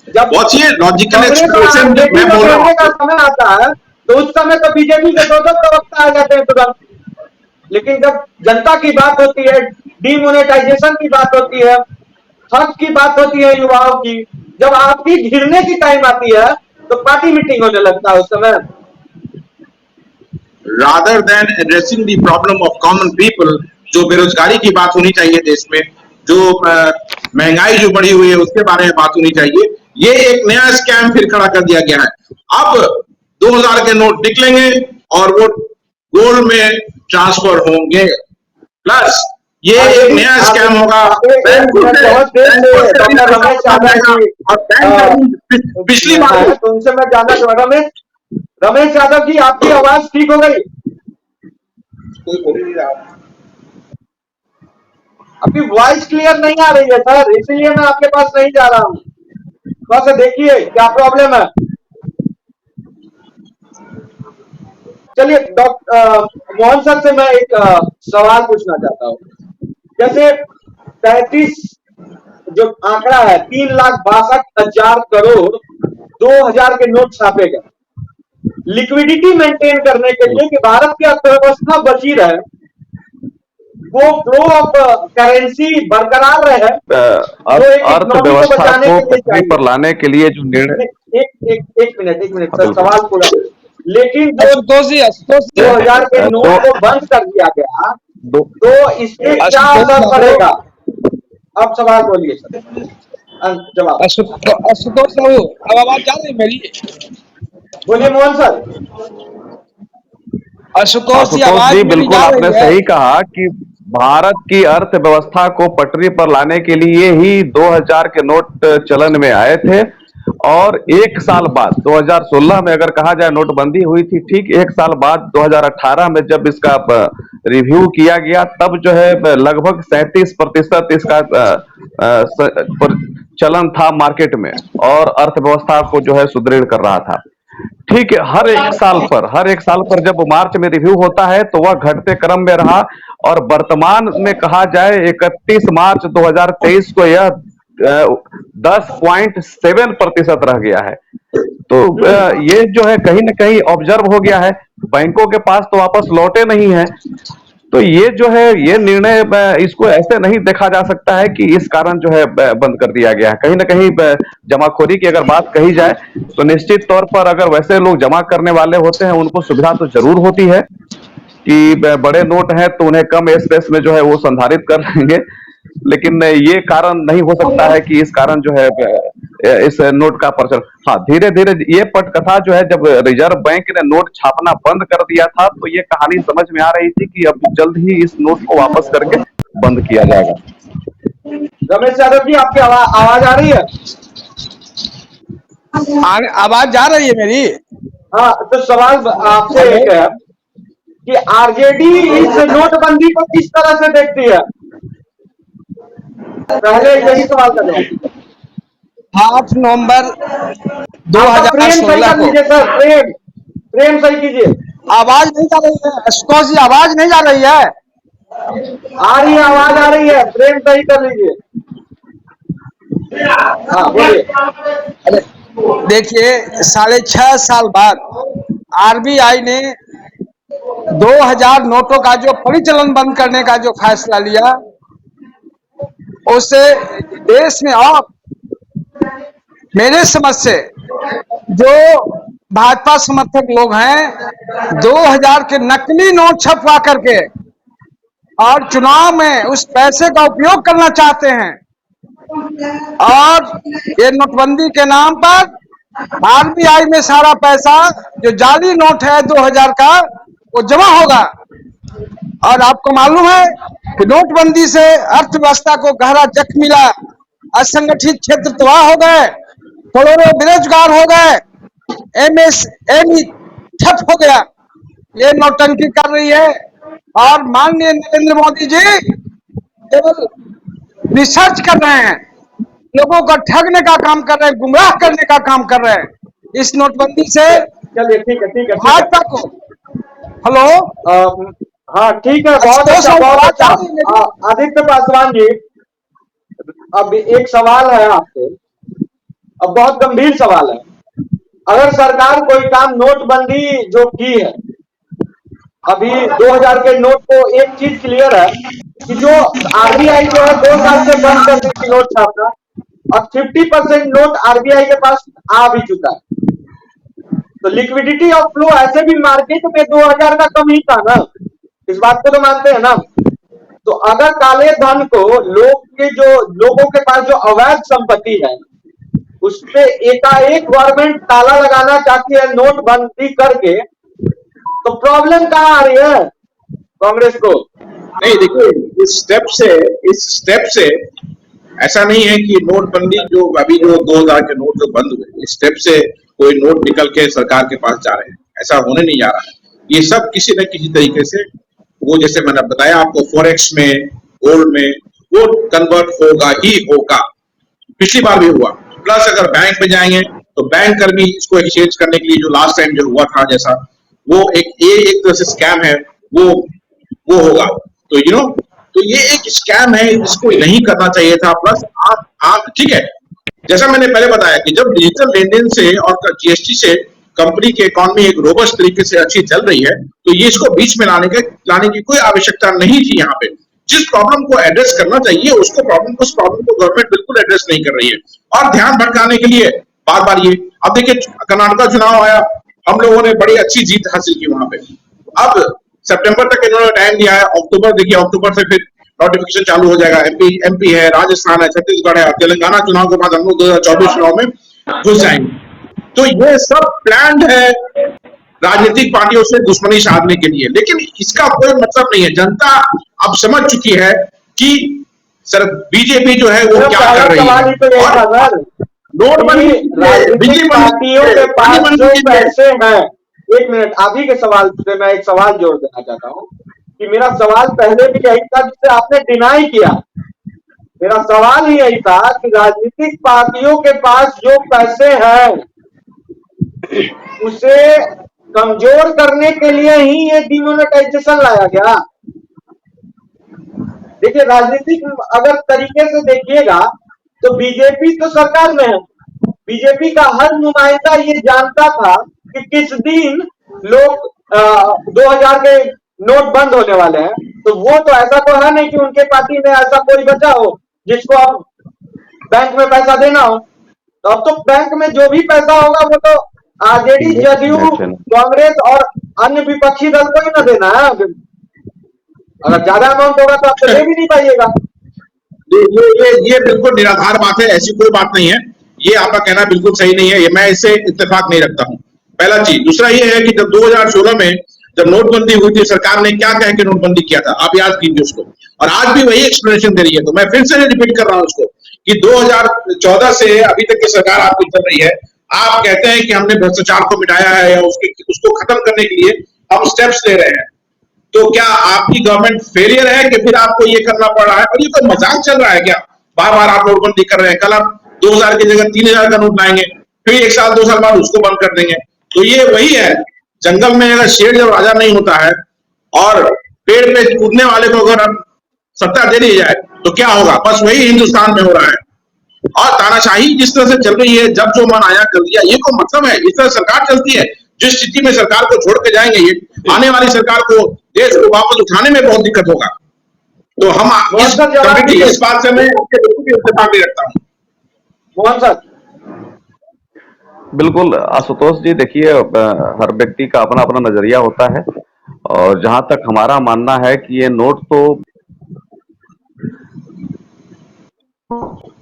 जब पहुंचिए लॉजिकल कांग्रेस और एक्सप्लेनेशन जब आरजेडी मैं को बोल रहा घेरने का हूँ समय आता है तो उस समय तो बीजेपी के दो प्रवक्ता आ जाते हैं तुरंत। लेकिन जब जनता की बात होती है, डिमोनेटाइजेशन की बात होती है, हक की बात होती है युवाओं की, जब आपकी घिरने की टाइम आती है तो पार्टी मीटिंग होने लगता है उस समय। Rather than addressing the problem of common people, जो बेरोजगारी की बात होनी चाहिए देश में, जो महंगाई जो बढ़ी हुई है उसके बारे में बात होनी चाहिए, ये एक नया स्कैम फिर खड़ा कर दिया गया है। अब 2000 के नोट निकलेंगे और वो गोल्ड में ट्रांसफर होंगे, प्लस ये एक नया स्कैम होगा। डॉक्टर रमेश यादव पिछली बार तो उनसे मैं जानना चाहूंगा, रमेश यादव की आपकी आवाज ठीक हो गई? आपकी वॉइस क्लियर नहीं आ रही है सर, इसीलिए मैं आपके पास नहीं जा रहा हूँ। थोड़ा सा देखिए क्या प्रॉब्लम है। चलिए डॉक्टर मोहन सर से मैं एक सवाल पूछना चाहता हूँ। जैसे 33 जो आंकड़ा है 3,62,000 करोड़ 2000 के नोट छापे गए लिक्विडिटी मेंटेन करने के लिए कि भारत की अर्थव्यवस्था बची रहे, वो फ्लो ऑफ करेंसी बरकरार रहे, अर्थव्यवस्था को पटरी पर लाने के लिए जो निर्णय एक मिनट सर, सवाल पूरा। लेकिन जो 2000 के नोट को बंद कर दिया गया तो इसके क्या असर पड़ेगा? अब सवाल बोलिए सर, जवाब। आशुतोष बाबू, अब आवाज जा रही मेरी? बोलिए मोहन सर। आशुतोष जी, बिल्कुल आपने सही कहा कि भारत की अर्थव्यवस्था को पटरी पर लाने के लिए ही 2000 के नोट चलन में आए थे और एक साल बाद 2016 में अगर कहा जाए नोटबंदी हुई थी, ठीक एक साल बाद 2018 में जब इसका रिव्यू किया गया तब जो है लगभग 37% इसका चलन था मार्केट में और अर्थव्यवस्था को जो है सुदृढ़ कर रहा था। ठीक है, हर एक साल पर जब मार्च में रिव्यू होता है तो वह घटते क्रम में रहा और वर्तमान में कहा जाए 31 मार्च 2023 को यह 10.7% रह गया है। तो ये जो है कहीं ना कहीं ऑब्जर्व हो गया है, बैंकों के पास तो वापस लौटे नहीं है। तो ये जो है ये निर्णय इसको ऐसे नहीं देखा जा सकता है कि इस कारण जो है बंद कर दिया गया है। कहीं ना कहीं जमाखोरी की अगर बात कही जाए तो निश्चित तौर पर अगर वैसे लोग जमा करने वाले होते हैं उनको सुविधा तो जरूर होती है कि बड़े नोट हैं तो उन्हें कम स्पेस में जो है वो संधारित कर लेंगे, लेकिन ये कारण नहीं हो सकता है कि इस कारण जो है इस नोट का प्रचलन। हाँ, धीरे धीरे ये पटकथा जो है जब रिजर्व बैंक ने नोट छापना बंद कर दिया था तो ये कहानी समझ में आ रही थी कि अब जल्द ही इस नोट को वापस करके बंद किया जाएगा। रमेश यादव जी, आपकी आवाज आ रही है? आवाज जा रही है मेरी? हाँ, तो सवाल आपसे एक है कि आरजेडी इस नोटबंदी को किस तरह से देखती है? पहले यही सवाल कर रहे हैं। 8 नवंबर 2016 को। सर प्रेम सही कीजिए। आवाज नहीं जा रही है आशुतोष जी, आवाज नहीं जा रही है? आ रही है, आवाज आ रही है, प्रेम सही कर लीजिए। हाँ बोलिए। अरे देखिए, 6.5 साल बाद आरबीआई ने 2000 नोटों का जो परिचालन बंद करने का जो फैसला लिया उससे देश में और मेरे समझ से जो भाजपा समर्थक लोग हैं 2000 के नकली नोट छपवा करके और चुनाव में उस पैसे का उपयोग करना चाहते हैं और ये नोटबंदी के नाम पर आरबीआई में सारा पैसा जो जाली नोट है 2000 का वो जमा होगा। और आपको मालूम है कि नोटबंदी से अर्थव्यवस्था को गहरा जख्म मिला, असंगठित क्षेत्र तबाह हो गए, करोड़ों बेरोजगार हो गए, एमएसएमई ठप हो गया। ये नौटंकी कर रही है और माननीय नरेंद्र मोदी जी केवल रिसर्च कर रहे हैं, लोगों को ठगने का काम कर रहे हैं, गुमराह करने का काम कर रहे हैं। इस नोटबंदी से चलिए ठीक है, ठीक है, ठीक है। भाजपा को। हेलो, हाँ ठीक है, बहुत अच्छा, बहुत अच्छा। आदित्य पासवान जी, अब एक सवाल है आपसे, अब बहुत गंभीर सवाल है। अगर सरकार कोई काम नोटबंदी जो की है, अभी 2000 के नोट को, एक चीज क्लियर है कि जो आरबीआई जो है 2 साल से बंद कर दी थी नोट छापना, अब 50% नोट आरबीआई के पास आ भी चुका है। तो लिक्विडिटी ऑफ फ्लो ऐसे भी मार्केट में 2000 का कम ही था ना, इस बात को तो मानते हैं ना। तो अगर काले धन को लोगों के पास जो अवैध संपत्ति है उस पे एकाएक गवर्नमेंट ताला लगाना चाहती है नोटबंदी करके, तो प्रॉब्लम कहां आ रही है कांग्रेस को? नहीं, देखिए इस स्टेप से ऐसा नहीं है कि नोटबंदी जो अभी जो 2000 के नोट जो बंद हुए, इस स्टेप से कोई नोट निकल के सरकार के पास जा रहे हैं, ऐसा होने नहीं जा रहा है। ये सब किसी न किसी तरीके से, वो जैसे मैंने बताया आपको, फॉरेक्स में, गोल्ड में, वो कन्वर्ट होगा ही होगा। पिछली बार भी हुआ। प्लस अगर बैंक में जाएंगे तो बैंक कर्मी इसको एक्सचेंज करने के लिए जो लास्ट टाइम जो हुआ था, जैसा वो एक तरह से स्कैम है, वो होगा। तो तो ये एक स्कैम है, इसको नहीं करना चाहिए था। प्लस आप ठीक है, जैसा मैंने पहले बताया कि जब डिजिटल लेनदेन से और जीएसटी से कंपनी की इकोनॉमी एक रोबस्ट तरीके से अच्छी चल रही है, तो ये इसको बीच में लाने की कोई आवश्यकता नहीं थी। यहाँ पे जिस प्रॉब्लम को एड्रेस करना चाहिए उस प्रॉब्लम को गवर्नमेंट बिल्कुल एड्रेस नहीं कर रही है, और ध्यान भटकाने के लिए बार बार ये, अब देखिए कर्नाटका चुनाव आया, हम लोगों ने बड़ी अच्छी जीत हासिल की वहां पे। अब सितंबर तक इन्होंने टाइम दिया है, अक्टूबर से फिर नोटिफिकेशन चालू हो जाएगा। एमपी है, राजस्थान है, छत्तीसगढ़ है, और तेलंगाना चुनाव के बाद हम लोग 2024 चुनाव में घुस जाएंगे। तो ये सब प्लान्ड है राजनीतिक पार्टियों से दुश्मनी साधने के लिए, लेकिन इसका कोई मतलब नहीं है। जनता अब समझ चुकी है कि सर बीजेपी जो है वो क्या कर रही है। नोटबंदी, बिजली पार्टियों के पास जो पैसे हैं, एक मिनट, आप ही के सवाल से मैं एक सवाल जोड़ देना चाहता हूं कि मेरा सवाल पहले भी यही था जिसे आपने डिनाई किया। मेरा सवाल ही यही था कि राजनीतिक पार्टियों के पास जो पैसे हैं उसे कमजोर करने के लिए ही ये डिमोनेटाइजेशन लाया गया। देखिए, राजनीतिक अगर तरीके से देखिएगा तो बीजेपी तो सरकार में है, बीजेपी का हर नुमाइंदा ये जानता था कि किस दिन लोग 2000 के नोट बंद होने वाले हैं। तो वो तो ऐसा तो है नहीं कि उनके पार्टी में ऐसा कोई बचा हो जिसको अब बैंक में पैसा देना हो। तो अब तो बैंक में जो भी पैसा होगा वो तो आरजेडी, जदयू, कांग्रेस और अन्य विपक्षी दल को ही ना देना है। अगर ज्यादा अमाउंट होगा तो आप तो दे भी नहीं पाइएगा। ये बिल्कुल निराधार बात है, ऐसी कोई बात नहीं है। ये आपका कहना बिल्कुल सही नहीं है, ये मैं इससे इत्तेफाक नहीं रखता हूं। पहला चीज। दूसरा ये है कि जब 2016 में जब नोटबंदी हुई थी, सरकार ने क्या कह के नोटबंदी किया था, आप याद कीजिए उसको, और आज भी वही एक्सप्लेनेशन दे रही है। तो मैं फिर से रिपीट कर रहा हूं उसको कि 2014 से अभी तक की सरकार आपकी चल रही है। आप कहते हैं कि हमने भ्रष्टाचार को मिटाया है या उसको खत्म करने के लिए हम स्टेप्स ले रहे हैं। तो क्या आपकी गवर्नमेंट फेलियर है कि फिर आपको ये करना पड़ रहा है? और ये तो मजाक चल रहा है क्या? बार बार आप नोटबंदी कर रहे हैं, कल आप 2000 की जगह 3000 का नोट लाएंगे, फिर 1 साल 2 साल बाद उसको बंद कर देंगे। तो ये वही है, जंगल में अगर शेर जब राजा नहीं होता है और पेड़ पे कूदने वाले को अगर सत्ता दे दी जाए तो क्या होगा? बस वही हिंदुस्तान में हो रहा है। और तानाशाही जिस तरह से चल रही है, जब जो मन आया कर दिया, ये कोई मतलब है? इस तरह सरकार चलती है? जिस स्थिति में सरकार को छोड़ के जाएंगे, ये आने वाली सरकार को, देश को वापस उठाने में बहुत दिक्कत होगा। तो हम इस बात से मैं इत्तेफाक नहीं रखता हूँ। मोहन सर। बिल्कुल आशुतोष जी, देखिए हर व्यक्ति का अपना अपना नजरिया होता है, और जहां तक हमारा मानना है कि ये नोट तो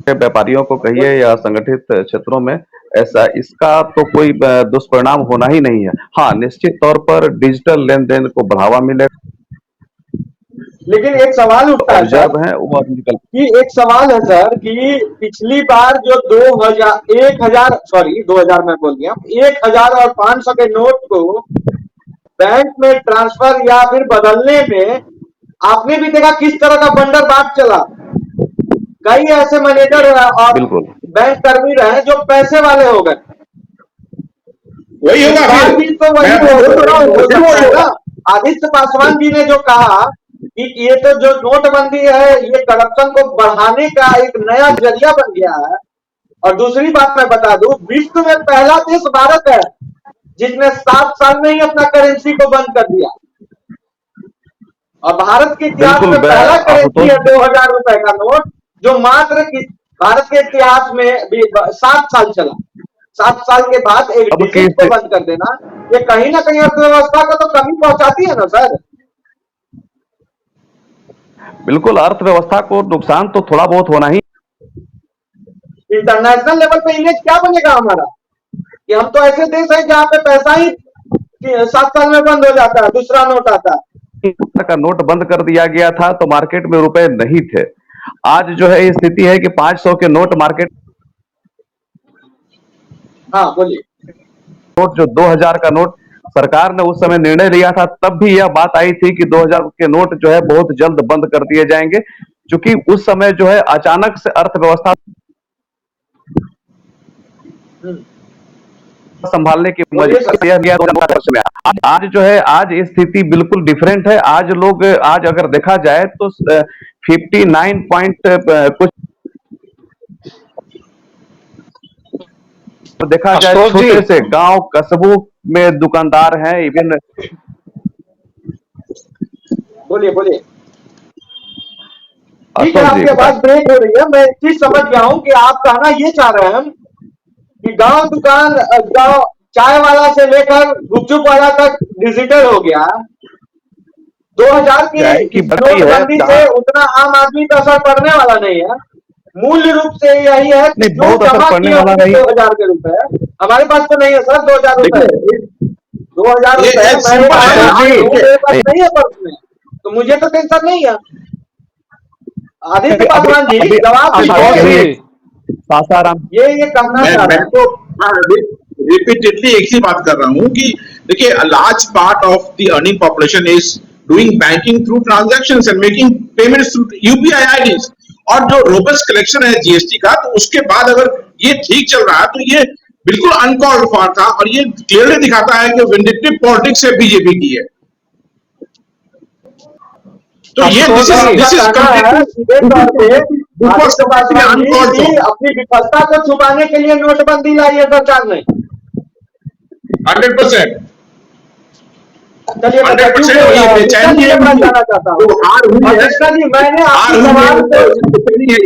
व्यापारियों को कहिए या संगठित क्षेत्रों में ऐसा, इसका तो कोई दुष्परिणाम होना ही नहीं है। हाँ, निश्चित तौर पर डिजिटल लेन देन को बढ़ावा मिलेगा, लेकिन एक सवाल उठता है सर, कि एक सवाल है सर कि पिछली बार जो 2000 में बोल गया, 1000 और 500 के नोट को बैंक में ट्रांसफर या फिर बदलने में आपने भी देखा किस तरह का बंदरबाट चला। कई ऐसे मैनेजर और बैंक कर्मी रहे जो पैसे वाले हो गए। वही होगा बात फिर। भी तो वही मैं तो बोल तो रहा हूँ, हो फिर सकता वही है होगा। ना। आदित्य पासवान जी ने जो कहा कि ये तो जो नोटबंदी है ये करप्शन को बढ़ाने का एक नया जरिया बन गया है। और दूसरी बात मैं बता दूं, विश्व में पहला देश भारत है जिसने 7 साल में ही अपना करेंसी को बंद कर दिया। और भारत के इतिहास बिल्कुल में पहला करेंसी आशुतोष है 2000 रुपए का नोट, जो मात्र भारत के इतिहास में भी 7 साल चला। 7 साल के बाद एक अब की डिजिट को बंद कर देना, ये कहीं ना कहीं अर्थव्यवस्था को तो कमी पहुंचाती है ना सर। बिल्कुल अर्थव्यवस्था को नुकसान तो थोड़ा बहुत होना ही। इंटरनेशनल लेवल पे इमेज क्या बनेगा हमारा, कि हम तो ऐसे देश है जहां पे पैसा ही 7 साल में बंद हो जाता है, दूसरा नोट आता है। का नोट बंद कर दिया गया था तो मार्केट में रुपए नहीं थे। आज जो है स्थिति है कि 500 के नोट मार्केट, हाँ बोलिए। नोट जो 2000 का नोट सरकार ने उस समय निर्णय लिया था, तब भी यह बात आई थी कि 2000 के नोट जो है बहुत जल्द बंद कर दिए जाएंगे, क्योंकि उस समय जो है अचानक से अर्थव्यवस्था संभालने की मजबूरी। आज जो है आज स्थिति बिल्कुल डिफरेंट है। आज लोग, आज अगर देखा जाए तो 59 पॉइंट कुछ देखा जाए, आशुतोष जी, छोटे से गांव कस्बों में दुकानदार हैं, इवन बोलिए बोलिए। ठीक है, आशुतोष जी आपकी आवाज ब्रेक हो रही है। मैं एक चीज समझ गया हूं कि आप कहना ये चाह रहे हैं कि गांव दुकान, गांव चाय वाला से लेकर गुपचुप वाला तक डिजिटल हो गया। 2000 की नोटबंदी से उतना आम आदमी पर असर पड़ने वाला नहीं है। मूल रूप से यही है कि नहीं, जो बहुत असर जमा पड़ने किए वाला होंगे नहीं। 2000 के रुपए, हमारे पास तो नहीं है सर 2000 रुपए। 2000 रुपए ये मैं सिंपल है ना, मेरे पास नहीं है पर्स में, तो मुझे तो टेंशन नहीं है। आदित्य पासवान जी जवाब आशुतोष दीजिए। जी, सासाराम ये कहना चाह रहे मैं हैं। तो रिपीटेडली एक ही बात कर रहा हूं कि देखिए, a large part of the earning population is doing banking through transactions and making payments through UPI IDs. और जो रोबस्ट कलेक्शन है जीएसटी का, तो उसके बाद अगर ये ठीक चल रहा है तो ये बिल्कुल अनकॉल्ड फॉर था। और ये क्लियरली दिखाता है कि विंडिक्टिव पॉलिटिक्स है बीजेपी की है। तो ये दिस इज सीधे तौर पे आदित्य पासवान जी अनकॉल्ड की अपनी विफलता को छुपाने के लिए नोटबंदी लाई है सरकार ने। 100%। चलिए मैं 100% ये बेचैनी है जाना चाहता हूँ। जो हार हुई है, कृष्णा जी, मैंने हार आपके हुई है, सवाल को बेचैनी है।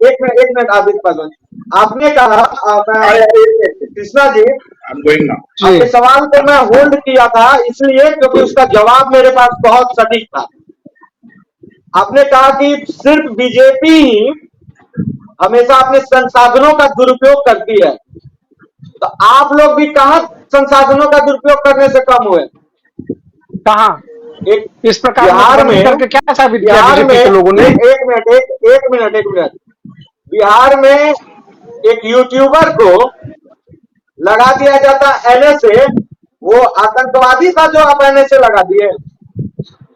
एक मिनट आदित्य पासवान, आपने कहा Krishna ji, I'm going now. आपके सवाल को मैं होल्ड किया था इसलिए क्योंकि उसका जवाब मेरे पास बहुत सटीक था। आपने कहा कि सिर्फ बीजेपी ही हमेशा अपने संसाधनों का दुरुपयोग करती है, तो आप लोग भी कहां संसाधनों का दुरुपयोग करने से कम हुए? कहाँ एक इस प्रकार बिहार नोटबंदी में, करके क्या साबित किया बिहार में बीजेपी के लोगों ने? एक मिनट, बिहार में एक यूट्यूबर को लगा दिया जाता एनएसए, वो आतंकवादी था जो आप एनएसए लगा दिए।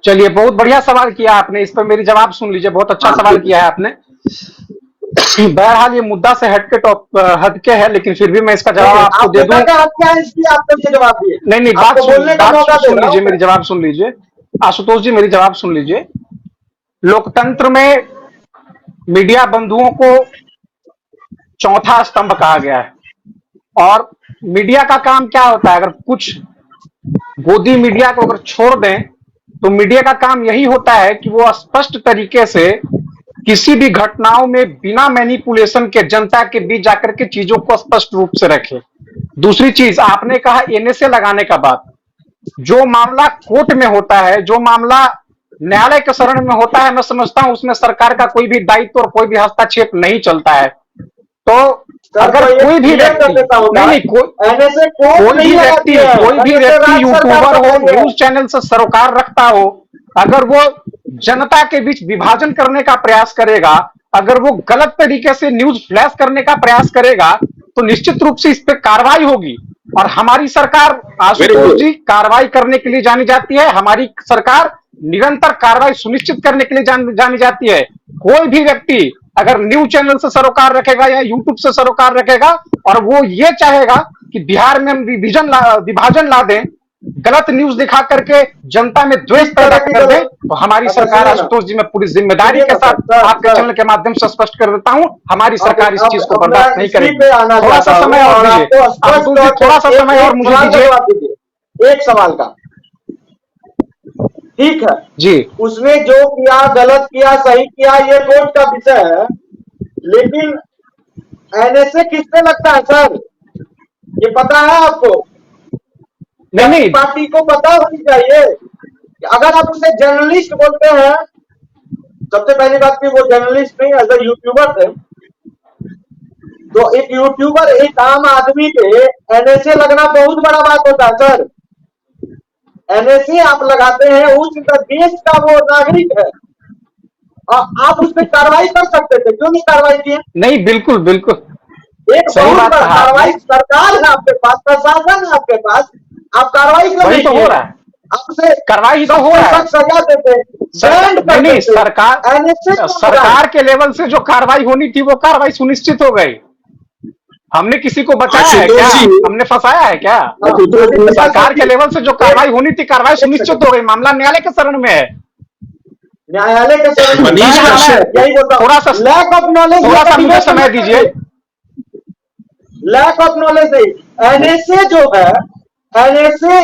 चलिए, बहुत बढ़िया सवाल किया आपने, इस पर मेरी जवाब सुन लीजिए। बहुत अच्छा सवाल किया है आपने। बहरहाल ये मुद्दा से हटके है, लेकिन फिर भी मैं इसका जवाब आपको दे दूं। क्या इसलिए आपको ये जवाब दिए? नहीं, आपको बोलने का मौका दे सुन रहा लीजिए, हूं। मेरी जवाब सुन लीजिए। आशुतोष जी, मेरी जवाब सुन लीजिए। लोकतंत्र में मीडिया बंधुओं को चौथा स्तंभ कहा गया है, और मीडिया का काम क्या होता है? अगर कुछ गोदी मीडिया को अगर छोड़ दें तो मीडिया का काम यही होता है कि वो स्पष्ट तरीके से किसी भी घटनाओं में बिना मैनिपुलेशन के जनता के बीच जाकर के चीजों को स्पष्ट रूप से रखे। दूसरी चीज, आपने कहा एनएसए लगाने का बात, जो मामला कोर्ट में होता है, जो मामला न्यायालय के शरण में होता है, मैं समझता हूं उसमें सरकार का कोई भी दायित्व और कोई भी हस्तक्षेप नहीं चलता है। तो अगर कोई भी व्यक्ति कोई भी व्यक्ति यूट्यूबर हो, न्यूज चैनल से सरोकार रखता हो, अगर वो जनता के बीच विभाजन करने का प्रयास करेगा, अगर वो गलत तरीके से न्यूज फ्लैश करने का प्रयास करेगा, तो निश्चित रूप से इस पर कार्रवाई होगी। और हमारी सरकार, आशुतोष जी, कार्रवाई करने के लिए जानी जाती है। हमारी सरकार निरंतर कार्रवाई सुनिश्चित करने के लिए जानी जाती है। कोई भी व्यक्ति अगर न्यूज चैनल से सरोकार रखेगा या यूट्यूब से सरोकार रखेगा और वो ये चाहेगा कि बिहार में हम विभाजन ला दें, गलत न्यूज दिखा करके जनता में द्वेष पैदा कर दें, तो हमारी सरकार, आशुतोष जी, मैं पूरी जिम्मेदारी के साथ आपके चैनल के माध्यम से स्पष्ट कर देता हूं, हमारी सरकार इस चीज को बर्दाश्त नहीं करेगी। थोड़ा सा समय और दीजिए आशुतोष जी, थोड़ा सा समय और मुझे दीजिए। एक सवाल का, ठीक है जी, उसने जो किया, गलत किया, सही किया, ये कोर्ट का विषय है, लेकिन एनएसए किससे लगता है सर, ये पता है आपको? नहीं पार्टी को पता होनी चाहिए। अगर आप उसे जर्नलिस्ट बोलते हैं, सबसे पहली बात की वो जर्नलिस्ट नहीं, एज ए यूट्यूबर थे, तो एक यूट्यूबर, एक आम आदमी पे एनएसए लगना बहुत बड़ा बात होता है सर। एनएसए आप लगाते हैं, उस देश का वो नागरिक है, और आप उस पर कार्रवाई कर सकते थे, क्यों नहीं कार्रवाई किए? नहीं, बिल्कुल बिल्कुल एक सही बहुत बात बड़ा कहा। कार्रवाई सरकार है आपके पास, प्रशासन है आपके पास, आप कार्रवाई क्यों वही नहीं तो किए? हो रहा है, आपसे कार्रवाई तो हो रहा है। सजा देते, नहीं, सरकार के लेवल से जो कार्रवाई होनी थी वो कार्रवाई सुनिश्चित हो गई। हमने किसी को बचाया है क्या? हमने फंसाया है क्या? सरकार के लेवल से जो कार्रवाई होनी थी, कार्रवाई सुनिश्चित हो गई। मामला न्यायालय के शरण में है। न्यायालय के शरण में यही बोलता हूं। थोड़ा सा लैक ऑफ नॉलेज, थोड़ा सा मुझे समय दीजिए। लैक ऑफ नॉलेज है। एनएसए जो है, एनएसए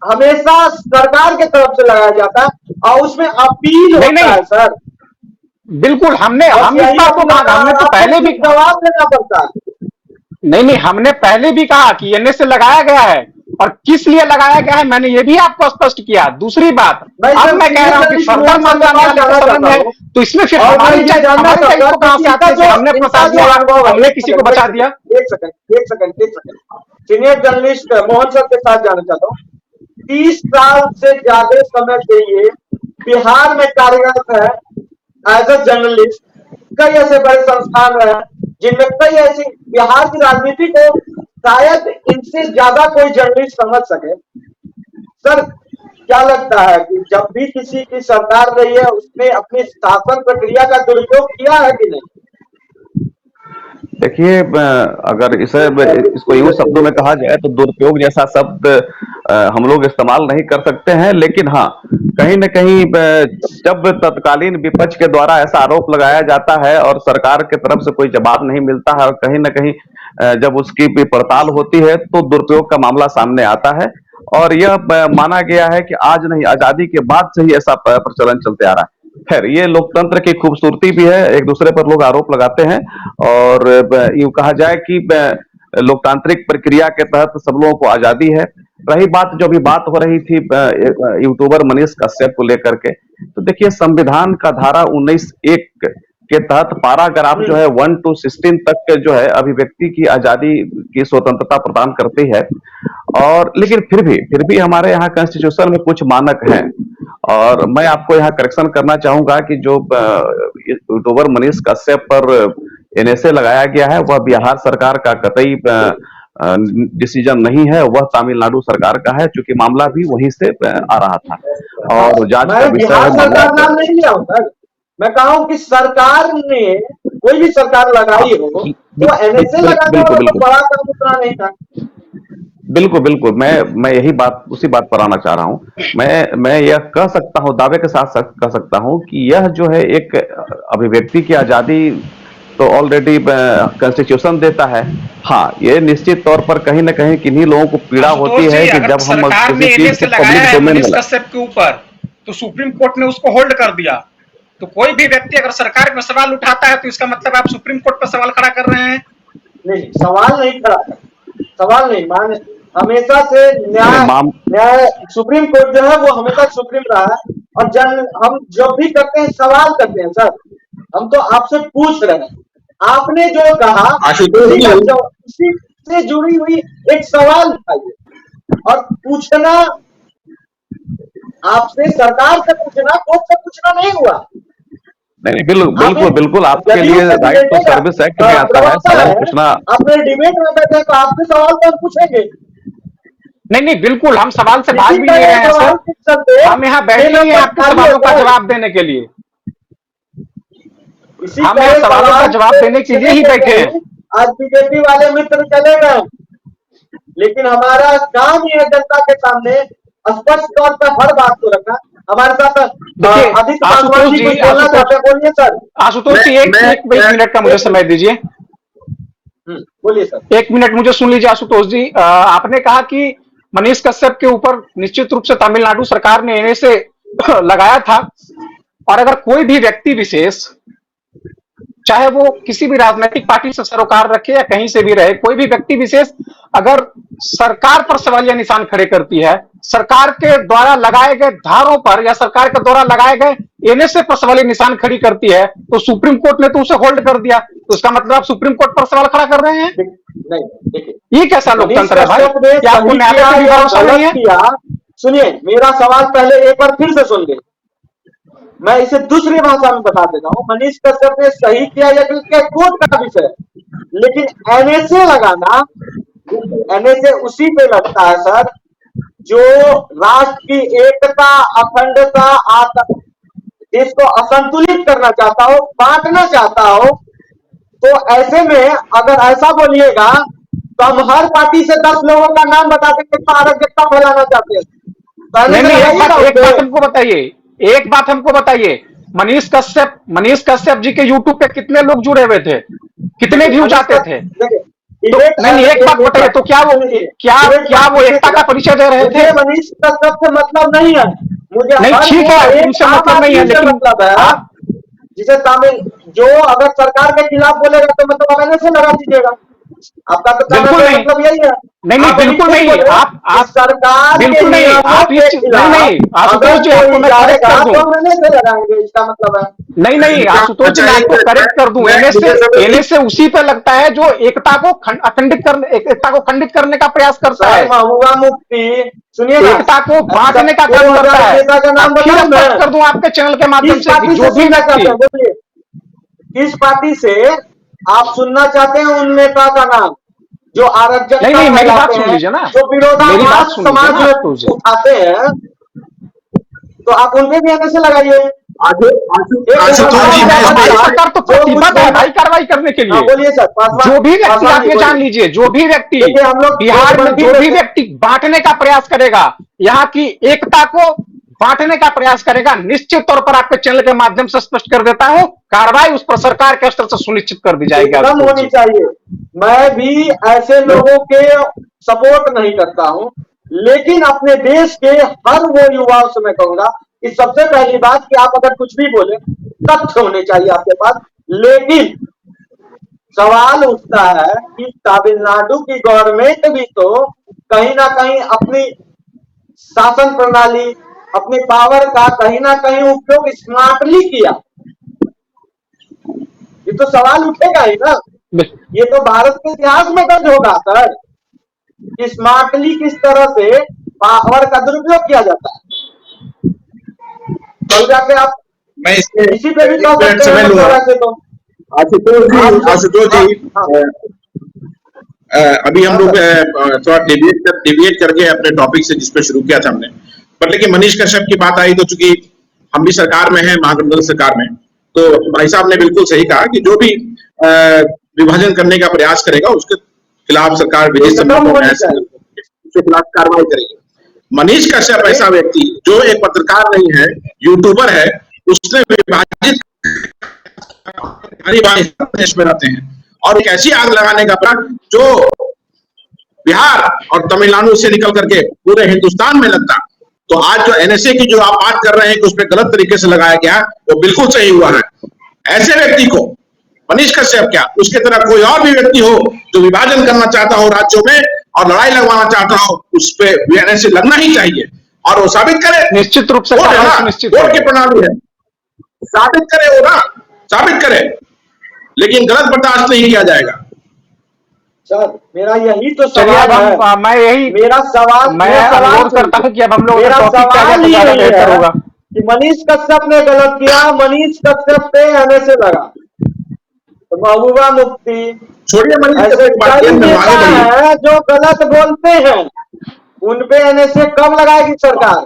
हमेशा सरकार के तरफ से लगाया जाता है और उसमें अपील होता है सर। बिल्कुल, हम इस बात को हमने तो पहले भी जवाब देना पड़ता है। नहीं, हमने पहले भी कहा कि एनएसए लगाया गया है और किस लिए लगाया गया है, मैंने ये भी आपको स्पष्ट किया। दूसरी बात, अब मैं कह रहा हूं कि फर्दर मामला न्यायालय के शरण में है, तो इसमें फिर हमारी दायित्व कहां से आते हैं कि हमने फंसा दिया, हमने किसी को बचा दिया? एक second senior journalist Mohan sir के साथ जाना चाहता हूँ। 30 साल से ज्यादा समय से ये बिहार में कार्यरत है एज ए जर्नलिस्ट। कई ऐसे बड़े संस्थान रहे जिनमें कई ऐसी बिहार की राजनीति को शायद इनसे ज्यादा कोई जर्नलिस्ट समझ सके। सर, क्या लगता है कि जब भी किसी की सरकार रही है, उसने अपनी शासन प्रक्रिया का दुरुपयोग किया है कि नहीं? देखिए, अगर इसको यूं शब्दों में कहा जाए तो दुरुपयोग जैसा शब्द हम लोग इस्तेमाल नहीं कर सकते हैं, लेकिन हाँ, कहीं न कहीं जब तत्कालीन विपक्ष के द्वारा ऐसा आरोप लगाया जाता है और सरकार के तरफ से कोई जवाब नहीं मिलता है और कहीं न कहीं जब उसकी भी पड़ताल होती है तो दुरुपयोग का मामला सामने आता है। और यह माना गया है कि आज नहीं, आजादी के बाद से ही ऐसा प्रचलन चलते आ रहा है। खैर, ये लोकतंत्र की खूबसूरती भी है, एक दूसरे पर लोग आरोप लगाते हैं और यूं कहा जाए कि लोकतांत्रिक प्रक्रिया के तहत सब लोगों को आजादी है। रही बात, जो भी बात हो रही थी यूट्यूबर मनीष कश्यप को लेकर के, तो देखिए, संविधान का धारा 19(1) के तहत पैराग्राफ जो है 1 to 16 तक के जो है अभिव्यक्ति की आजादी की स्वतंत्रता प्रदान करती है। और लेकिन फिर भी हमारे यहाँ कॉन्स्टिट्यूशन में कुछ मानक हैं और मैं आपको यहाँ करेक्शन करना चाहूंगा कि जो यूट्यूबर मनीष कश्यप पर एनएसए लगाया गया है वह बिहार सरकार का कतई डिसीजन नहीं है, वह तमिलनाडु सरकार का है, क्योंकि मामला भी वहीं से आ रहा था और जांच का विषय है। सरकार नाम नहीं लिया हूं सर, मैं कहा हूं कि सरकार ने, कोई भी सरकार लगाई हो तो एनएसए लगाने वाला तो बड़ा काम उतना नहीं था। बिल्कुल, मैं यही बात, उसी बात पर आना चाह रहा हूं। मैं यह कह सकता हूं, दावे के साथ कह सकता हूं कि यह जो है एक अभिव्यक्ति की आजादी तो ऑलरेडी कॉन्स्टिट्यूशन देता है। हाँ, ये निश्चित तौर पर कहीं न कहीं किन्हीं लोगों को पीड़ा होती है कि जब हम किसी चीज को पब्लिक डोमेन में कश्यप के ऊपर, तो सुप्रीम कोर्ट ने उसको होल्ड कर दिया। तो कोई भी व्यक्ति अगर सरकार पर सवाल उठाता है तो इसका मतलब आप सुप्रीम कोर्ट पर सवाल खड़ा कर रहे हैं। नहीं, सवाल नहीं खड़ा, सवाल नहीं मान, हमेशा से न्याय सुप्रीम कोर्ट जो है वो हमेशा सुप्रीम रहा है। और हम जब भी करते हैं सवाल करते हैं सर, हम तो आपसे पूछ रहे हैं, आपने जो कहा उसी से जुड़ी हुई एक सवाल उठाइए और पूछना, आपसे सरकार से पूछना, कोर्ट से पूछना नहीं हुआ। नहीं, बिल्कुल आपके लिए राइट टू सर्विस एक्ट में आता है सवाल पूछना। आपने डिबेट में बैठे तो आपसे सवाल तो हम पूछेंगे। नहीं, बिल्कुल, हम सवाल से भाग भी नहीं रहे हैं सर, हम यहाँ बैठे हैं आपके सवालों का जवाब देने के लिए। इसी हम तरह यहाँ सवालों का जवाब देने के लिए ही बैठे हैं। आज बीजेपी वाले मित्र चले गए, लेकिन हमारा काम ही है जनता के सामने स्पष्ट तौर पर हर बात को रखना। हमारे साथ देखिए आदित्य आशुतोष पासवान जी जी, कुछ बोलना चाहते हैं, बोलिए सर। आशुतोष जी एक मिनट का मुझे समय दीजिए। बोलिए सर। 1 मिनट मुझे सुन लीजिए आशुतोष जी। आपने कहा कि मनीष कश्यप के ऊपर निश्चित रूप से तमिलनाडु सरकार ने एनएसए लगाया था, और अगर कोई भी व्यक्ति विशेष, चाहे वो किसी भी राजनीतिक पार्टी से सरोकार रखे या कहीं से भी रहे, कोई भी व्यक्ति विशेष अगर सरकार पर सवालिया निशान खड़े करती है, सरकार के द्वारा लगाए गए धारों पर या सरकार के द्वारा लगाए गए एनएसए पर सवालिया निशान खड़ी करती है, तो सुप्रीम कोर्ट ने तो उसे होल्ड कर दिया। तो इसका मतलब आप सुप्रीम कोर्ट पर सवाल खड़ा कर रहे हैं? नहीं, देखिए ये कैसा लोकतंत्र है भाई? क्या आपको न्याय पे भी भरोसा नहीं है? सुनिए, मेरा सवाल पहले एक बार फिर से सुन ले, मैं इसे दूसरी भाषा में बता देता हूँ। मनीष कश्यप ने सही किया या कोर्ट का विषय, लेकिन एनएसए लगाना, एनएसए उसी पे लगता है सर जो राष्ट्र की एकता, अखंडता, देश को असंतुलित करना चाहता हो, बांटना चाहता हो। तो ऐसे में अगर ऐसा बोलिएगा तो हम हर पार्टी से 10 लोगों का नाम बता देंगे तो अराजकता फैलाना चाहते हैं। एक बात हमको बताइए, मनीष कश्यप जी के यूट्यूब पे कितने लोग जुड़े हुए थे, कितने व्यूज आते थे? तो नहीं, एक बात बताइए, तो क्या वो एकता का परिचय दे रहे थे? मनीष कश्यप से मतलब नहीं है मुझे, नहीं ठीक है, उनसे मतलब नहीं है, लेकिन मतलब है जिसे तामिल जो अगर सरकार के खिलाफ बोलेगा तो मतलब आप से लगा दीजिएगा। आपका तो बिल्कुल नहीं, मतलब यही है। नहीं बिल्कुल नहीं, आप सरकार बिल्कुल नहीं, आप ये नहीं आशुतोष जी, आपको मैं करेक्ट कर दूं, लगाएंगे इसका मतलब है नहीं आशुतोष जी, मैं आपको करेक्ट कर दूं। एनएसए उसी पे लगता है जो एकता को खंडित करने का प्रयास करता है, महबूबा मुफ्ती सुनिए, एकता को बांटने का काम करता है। फिर कर दूं आपके चैनल के माध्यम से, जो भी व्यक्ति किस पार्टी से आप सुनना चाहते हैं उन नेता का नाम जो आरक्षण, नहीं मेरी बात सुन लीजिए ना, जो विरोधाभास समाज में उठाते हैं, तो आप उनपे भी ऐसे लगाइए। सरकार तो प्रतिबद्ध है भाई कार्रवाई करने के लिए। बोलिए सर। जो भी व्यक्ति, आप ये जान लीजिए, जो भी व्यक्ति बिहार में जो भी व्यक्ति बांटने का प्रयास करेगा, यहाँ की एकता को बांटने का प्रयास करेगा, निश्चित तौर पर आपके चैनल के माध्यम से स्पष्ट कर देता हूं, कार्रवाई उस पर सरकार के स्तर से सुनिश्चित कर दी जाएगी। एकदम होनी चाहिए। मैं भी ऐसे लोगों के सपोर्ट नहीं करता हूं, लेकिन अपने देश के हर वो युवाओं से मैं कहूंगा कि सबसे पहली बात कि आप अगर कुछ भी बोले तथ्य होने चाहिए आपके पास। लेकिन सवाल उठता है कि तमिलनाडु की गवर्नमेंट भी तो कहीं ना कहीं अपनी शासन प्रणाली, अपनी पावर का कहीं ना कहीं उपयोग स्मार्टली किया। ये तो सवाल उठेगा ही ना, ये तो भारत के इतिहास में दर्ज होगा सर कि स्मार्टली किस तरह से पावर का दुरुपयोग किया जाता है। कल जाके आप मैं इसी पे भी कह सकते हैं वैसे तो। आशुतोष जी, अभी हम लोग थोड़ा डिविएट करके अपने टॉपिक से जिस पे शुरू किया था हमने, पर लेकिन मनीष कश्यप की बात आई तो चूंकि हम भी सरकार में हैं, महागठबंधन सरकार में, तो भाई साहब ने बिल्कुल सही कहा कि जो भी विभाजन करने का प्रयास करेगा उसके खिलाफ सरकार विधि उसके खिलाफ कार्रवाई करेगी। मनीष कश्यप ऐसा व्यक्ति जो एक पत्रकार नहीं है, यूट्यूबर है, उसने विभाजित देश में रहते हैं और एक ऐसी आग लगाने का प्रयास जो बिहार और तमिलनाडु से निकल करके पूरे हिंदुस्तान में लगता, तो आज जो एनएसए की जो आप बात कर रहे हैं कि उसमें गलत तरीके से लगाया गया, वो बिल्कुल सही हुआ है। ऐसे व्यक्ति को, मनीष कश्यप क्या, उसके तरह कोई और भी व्यक्ति हो जो विभाजन करना चाहता हो राज्यों में और लड़ाई लगवाना चाहता हो, उस पर एनएसए लगना ही चाहिए और वो साबित करे। निश्चित रूप से कोर्ट की प्रणाली है, साबित करे वो ना, साबित करे, लेकिन गलत बर्दाश्त नहीं किया जाएगा। सर मेरा यही तो सवाल है, मैं यही मेरा सवाल अनुरोध करता हूं कि अब हम लोग मेरा सवाल ही यही है कि मनीष कश्यप ने गलत किया, मनीष कश्यप पे एनएसए लगा, तो महबूबा मुफ्ती छोड़िए ऐसे कई नेता है जो गलत बोलते हैं, उनपे एनएसए कब लगाएगी सरकार?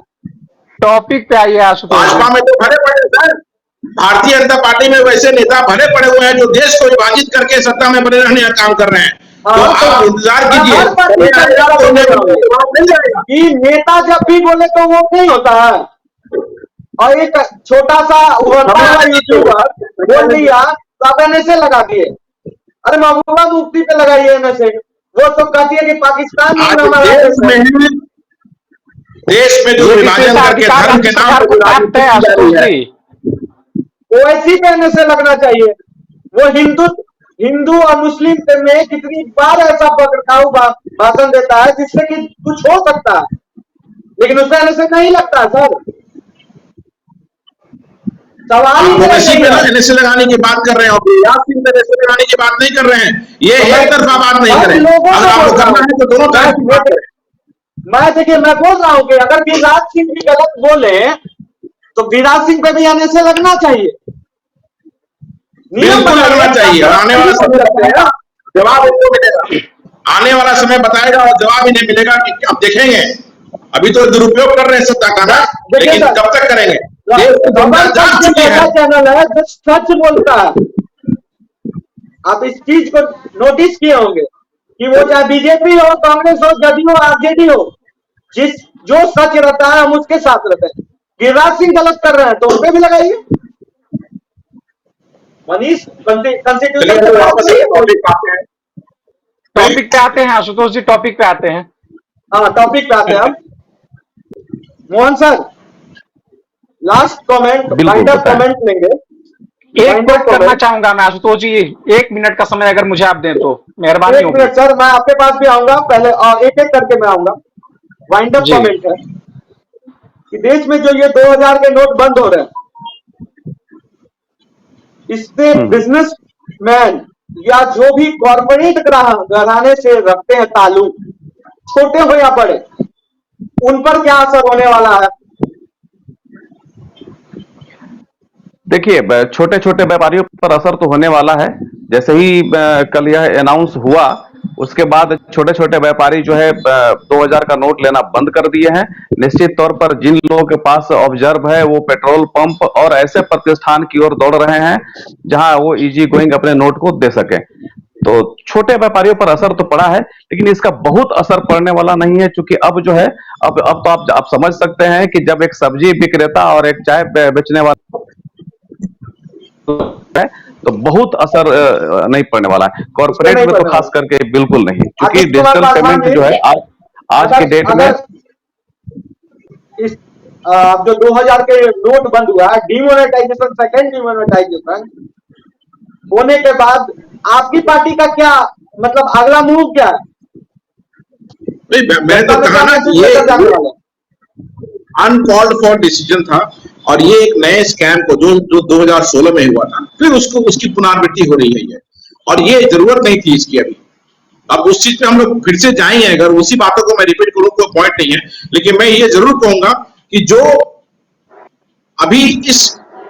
टॉपिक पे आइए आशुतोष। भाजपा में तो भरे पड़े सर, भारतीय जनता पार्टी में वैसे नेता भरे पड़े हुए हैं जो देश को विभाजित करके सत्ता में बने रहने का काम कर रहे हैं। तो आप इंतजार कीजिए कि नेता जब भी बोले तो वो नहीं होता है। और एक छोटा सा यूट्यूबर बोल दिया तो आप NSA लगा दिए। अरे महबूबा मुफ्ती पे लगाइए NSA। वो तो कहती है कि पाकिस्तान देश में जो विभाजन करके धर्म के नाम पर ओवैसी पे NSA लगना चाहिए। वो हिंदू और मुस्लिम में कितनी बार ऐसा बकरखाऊ भाषण देता है जिससे कि कुछ हो सकता है, लेकिन उसमें NSA नहीं लगता है सर। सवाल NSA लगाने की बात कर रहे हैं और NSA लगाने की बात नहीं कर रहे हैं। ये एक तरफा बात नहीं करें। अगर आपको करना है तो दोनों तरफ की बात करें। मैं बोल रहा हूं कि अगर गिरिराज सिंह भी गलत बोले तो गिरिराज सिंह पे भी NSA लगना चाहिए, बिल्कुल लगना चाहिए। और आने वाला समय जवाब इनको मिलेगा, आने वाला समय बताएगा और जवाब इन्हें मिलेगा कि आप देखेंगे। अभी तो दुरुपयोग कर रहे हैं सत्ता का ना, लेकिन कब तक करेंगे? चैनल है जो सच बोलता है। आप इस चीज को नोटिस किए होंगे कि वो चाहे बीजेपी हो, कांग्रेस हो, जदयू, आरजेडी हो, जो सच रहता है हम उसके साथ रहते हैं। गिरिराज सिंह गलत कर रहे हैं तो उन पे भी लगाइए। मनीष टॉपिक पे आते हैं आशुतोष जी, टॉपिक पे आते हैं। हाँ, टॉपिक पे आते हैं हम। Mohan sir, last comment, final comment लेंगे। एक बात करना चाहूंगा मैं आशुतोष जी, 1 मिनट का समय अगर मुझे आप दें तो मेहरबानी होगी। 1 मिनट सर, मैं आपके पास भी आऊंगा पहले, और एक एक करके मैं आऊंगा। वाइंड अप कमेंट है कि देश में जो ये 2000 के नोट बंद हो रहे हैं, इससे बिजनेसमैन या जो भी कॉर्पोरेट घराने से रखते हैं ताल्लुक, छोटे हो या बड़े, उन पर क्या असर होने वाला है? देखिए, छोटे छोटे व्यापारियों पर असर तो होने वाला है। जैसे ही कल यह अनाउंस हुआ, उसके बाद छोटे छोटे व्यापारी जो है 2000 का नोट लेना बंद कर दिए हैं। निश्चित तौर पर जिन लोगों के पास ऑब्जर्व है वो पेट्रोल पंप और ऐसे प्रतिष्ठान की ओर दौड़ रहे हैं जहां वो इजी गोइंग अपने नोट को दे सके। तो छोटे व्यापारियों पर असर तो पड़ा है, लेकिन इसका बहुत असर पड़ने वाला नहीं है, क्योंकि अब जो है अब तो आप समझ सकते हैं कि जब एक सब्जी विक्रेता और एक चाय बेचने वाला है तो बहुत असर नहीं पड़ने वाला है। कॉर्पोरेट में तो खास करके बिल्कुल नहीं, क्योंकि डिजिटल पेमेंट जो है आज की डेट में इस जो 2000 के नोट बंद हुआ है, डिमोनेटाइजेशन, सेकंड डिमोनेटाइजेशन होने के बाद आपकी पार्टी का क्या मतलब अगला मूव क्या है? मैं तो कहा ना कि ये अनकॉल्ड फॉर डिसीजन था और ये एक नए स्कैम को जो 2016 में हुआ था, फिर उसकी पुनरावृत्ति हो रही है और ये जरूरत नहीं थी इसकी। अब उस चीज पे हम लोग फिर से जाएंगे, अगर उसी बातों को मैं रिपीट करूं कोई पॉइंट नहीं है, लेकिन मैं ये जरूर कहूंगा कि जो अभी इस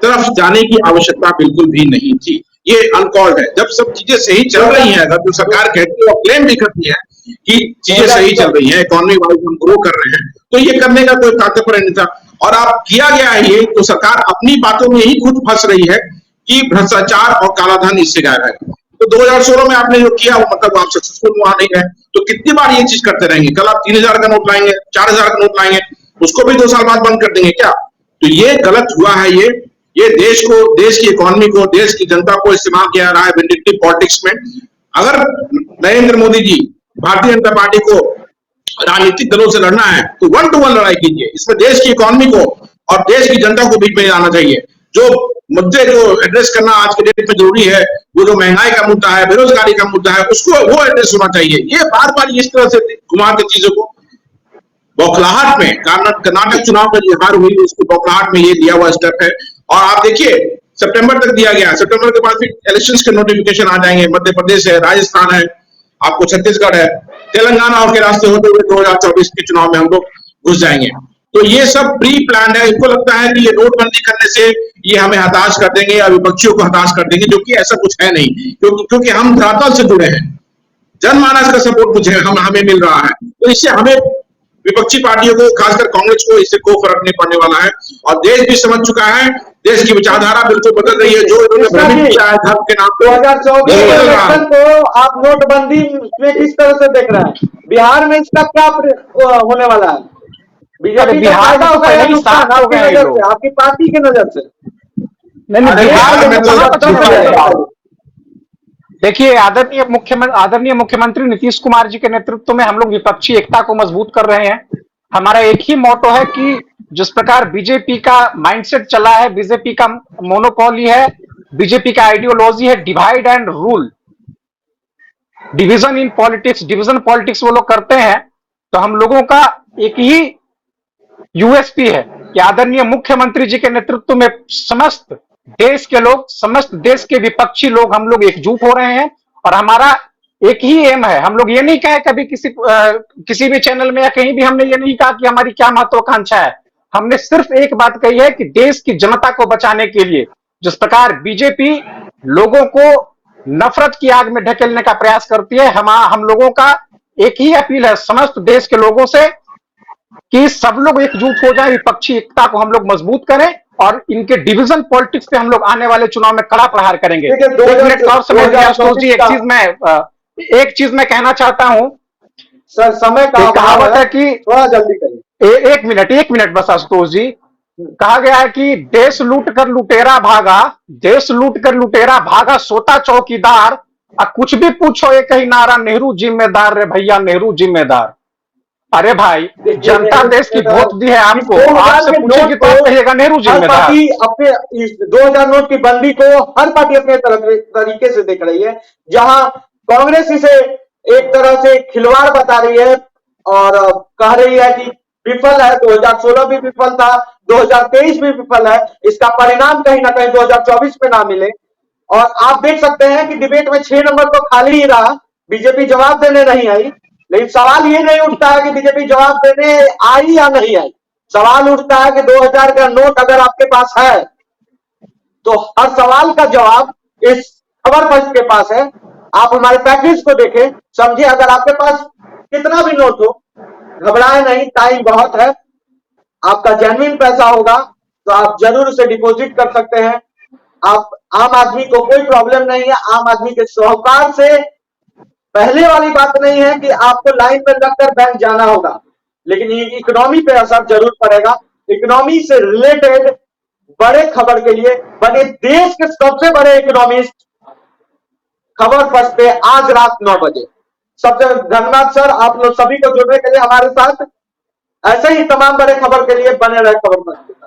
तरफ जाने की आवश्यकता बिल्कुल भी नहीं थी, ये अनकॉल्ड है। जब सब चीजें सही चल रही हैं, अगर जो सरकार कहती है और क्लेम भी करती है कि चीजें सही चल रही हैं, इकोनॉमी वाइज हम ग्रो कर रहे हैं, तो ये करने का कोई तात्पर्य नहीं था। और अब किया गया है ये, तो सरकार अपनी बातों में ही खुद फंस रही है कि भ्रष्टाचार और कालाधन इससे गायब है। तो 2016 में आपने जो किया वो मतलब आप सक्सेसफुल वहां नहीं गए, तो कितनी बार ये चीज करते रहेंगे? कल आप 3000 का नोट लाएंगे, 4000 का नोट लाएंगे, उसको भी 2 साल बाद बंद कर देंगे क्या? तो ये गलत हुआ है। ये देश को, देश की इकोनॉमी को, देश की जनता को इस्तेमाल किया जा रहा है विंडिक्टिव पॉलिटिक्स में। अगर नरेंद्र मोदी जी भारतीय जनता पार्टी को राजनीतिक दलों से लड़ना है तो 1 to 1 लड़ाई कीजिए। इसमें देश की इकोनॉमी को और देश की जनता को बीच में आना चाहिए। जो मुद्दे जो एड्रेस करना आज के डेट में जरूरी है, वो जो महंगाई का मुद्दा है, बेरोजगारी का मुद्दा है, उसको वो एड्रेस होना चाहिए। ये बार बार इस तरह से घुमा के चीजों को बौखलाहट में, कर्नाटक चुनाव में जो हार हुई उसको बौखलाहट में ये लिया हुआ स्टेप है। और आप देखिए सितंबर तक दिया गया, सितंबर के बाद फिर इलेक्शंस के नोटिफिकेशन आ जाएंगे। मध्य प्रदेश है, राजस्थान है, आपको छत्तीसगढ़ है, तेलंगाना और के रास्ते होते हुए 2024 के चुनाव में हम लोग घुस जाएंगे। तो ये सब प्री प्लान है। इनको लगता है कि ये नोटबंदी करने से ये हमें हताश कर देंगे या विपक्षियों को हताश कर देंगे, जो कि ऐसा कुछ है नहीं, क्योंकि हम धरातल से जुड़े हैं, जनमानस का सपोर्ट मुझे हमें मिल रहा है। तो इससे हमें विपक्षी पार्टियों को, खासकर कांग्रेस को, इससे कोई फर्क नहीं पड़ने वाला है। और देश भी समझ चुका है देश की विचारधारा बिल्कुल बदल रही है। जो इन्होंने भ्रमित किया है धर्म के नाम पे, 2024 वो के बदल रहा है। इलेक्शन को आप नोटबंदी में किस तरह से देख रहे हैं? बिहार में इसका क्या होने वाला है? बीजेपी का बिहार में फायदा तो होगा पहले या ही नुकसान साफ हो आपकी गए हैं नजर लोग। से, आपकी पार्टी की नजर से? नहीं, अरे बिहार में तो कहां बचने वाले हैं? देखिए, आदरणीय मुख्यमंत्री नीतीश कुमार जी के नेतृत्व में हम लोग विपक्षी एकता को मजबूत कर रहे हैं। हमारा एक ही मोटो है कि जिस प्रकार बीजेपी का माइंडसेट चला है, बीजेपी का मोनोपोली है, बीजेपी का आइडियोलॉजी है divide and rule, division in politics, division politics वो लोग करते हैं। तो हम लोगों का एक ही यूएसपी है कि आदरणीय मुख्यमंत्री जी के नेतृत्व में समस्त देश के लोग, समस्त देश के विपक्षी लोग, हम लोग एकजुट हो रहे हैं। और हमारा एक ही एम है, हम लोग ये नहीं कहे कभी किसी भी चैनल में या कहीं भी हमने ये नहीं कहा कि हमारी क्या महत्वाकांक्षा है। हमने सिर्फ एक बात कही है कि देश की जनता को बचाने के लिए जिस प्रकार बीजेपी लोगों को नफरत की आग में ढकेलने का प्रयास करती है, हम लोगों का एक ही अपील है समस्त देश के लोगों से कि सब लोग एकजुट हो जाए, विपक्षी एकता को हम लोग मजबूत करें और इनके डिवीजन पॉलिटिक्स पे हम लोग आने वाले चुनाव में कड़ा प्रहार करेंगे। देखिए, एक मिनट और समय दिया आशुतोष जी, का- एक चीज मैं कहना चाहता हूं। सर समय का कहावत है कि थोड़ा जल्दी करिए। एक मिनट बस आशुतोष जी। कहा गया है कि देश लूट कर लुटेरा भागा, देश लूट कर लुटेरा भागा, सोता चौकीदार, कुछ भी पूछो एक ही नारा, नेहरू जिम्मेदार रे भैया, नेहरू जिम्मेदार। अरे भाई, जनता देश की वोट दी है आपको, आपसे पूछेगी तो आप कहिएगा नेहरू जिम्मेदार। पार्टी अपने इस 2000 नोट की बंदी को हर पार्टी अपने तरीके से देख रही है। जहां कांग्रेस इसे एक तरह से खिलवाड़ बता रही है और कह रही है कि विफल है, 2016 भी विफल था, 2023 भी विफल है, इसका परिणाम कहीं ना कहीं 2024 में ना मिले। और आप देख सकते हैं कि डिबेट में 6 नंबर तो खाली ही रहा, बीजेपी जवाब देने नहीं आई। लेकिन सवाल ये नहीं उठता है कि बीजेपी जवाब देने आई या नहीं आई, सवाल उठता है कि 2000 का नोट अगर आपके पास है तो हर सवाल का जवाब इस खबर पक्ष के पास है। आप हमारे पैकेज को देखें, समझिए, अगर आपके पास कितना भी नोट हो, घबराए नहीं, टाइम बहुत है, आपका जेन्युइन पैसा होगा तो आप जरूर उसे डिपॉजिट कर सकते हैं। आप आम आदमी को कोई प्रॉब्लम नहीं है, आम आदमी के साहूकार से पहले वाली बात नहीं है कि आपको लाइन में लगकर बैंक जाना होगा, लेकिन इकोनॉमी पे असर जरूर पड़ेगा। इकोनॉमी से रिलेटेड बड़े खबर के लिए बने देश के सबसे बड़े इकोनॉमिस्ट खबर फर्स्ट पे आज रात 9 बजे। सबसे धन्यवाद सर, आप लोग सभी को जुड़ने के लिए हमारे साथ। ऐसे ही तमाम बड़े खबर के लिए बने रहे खबर फर्स्ट।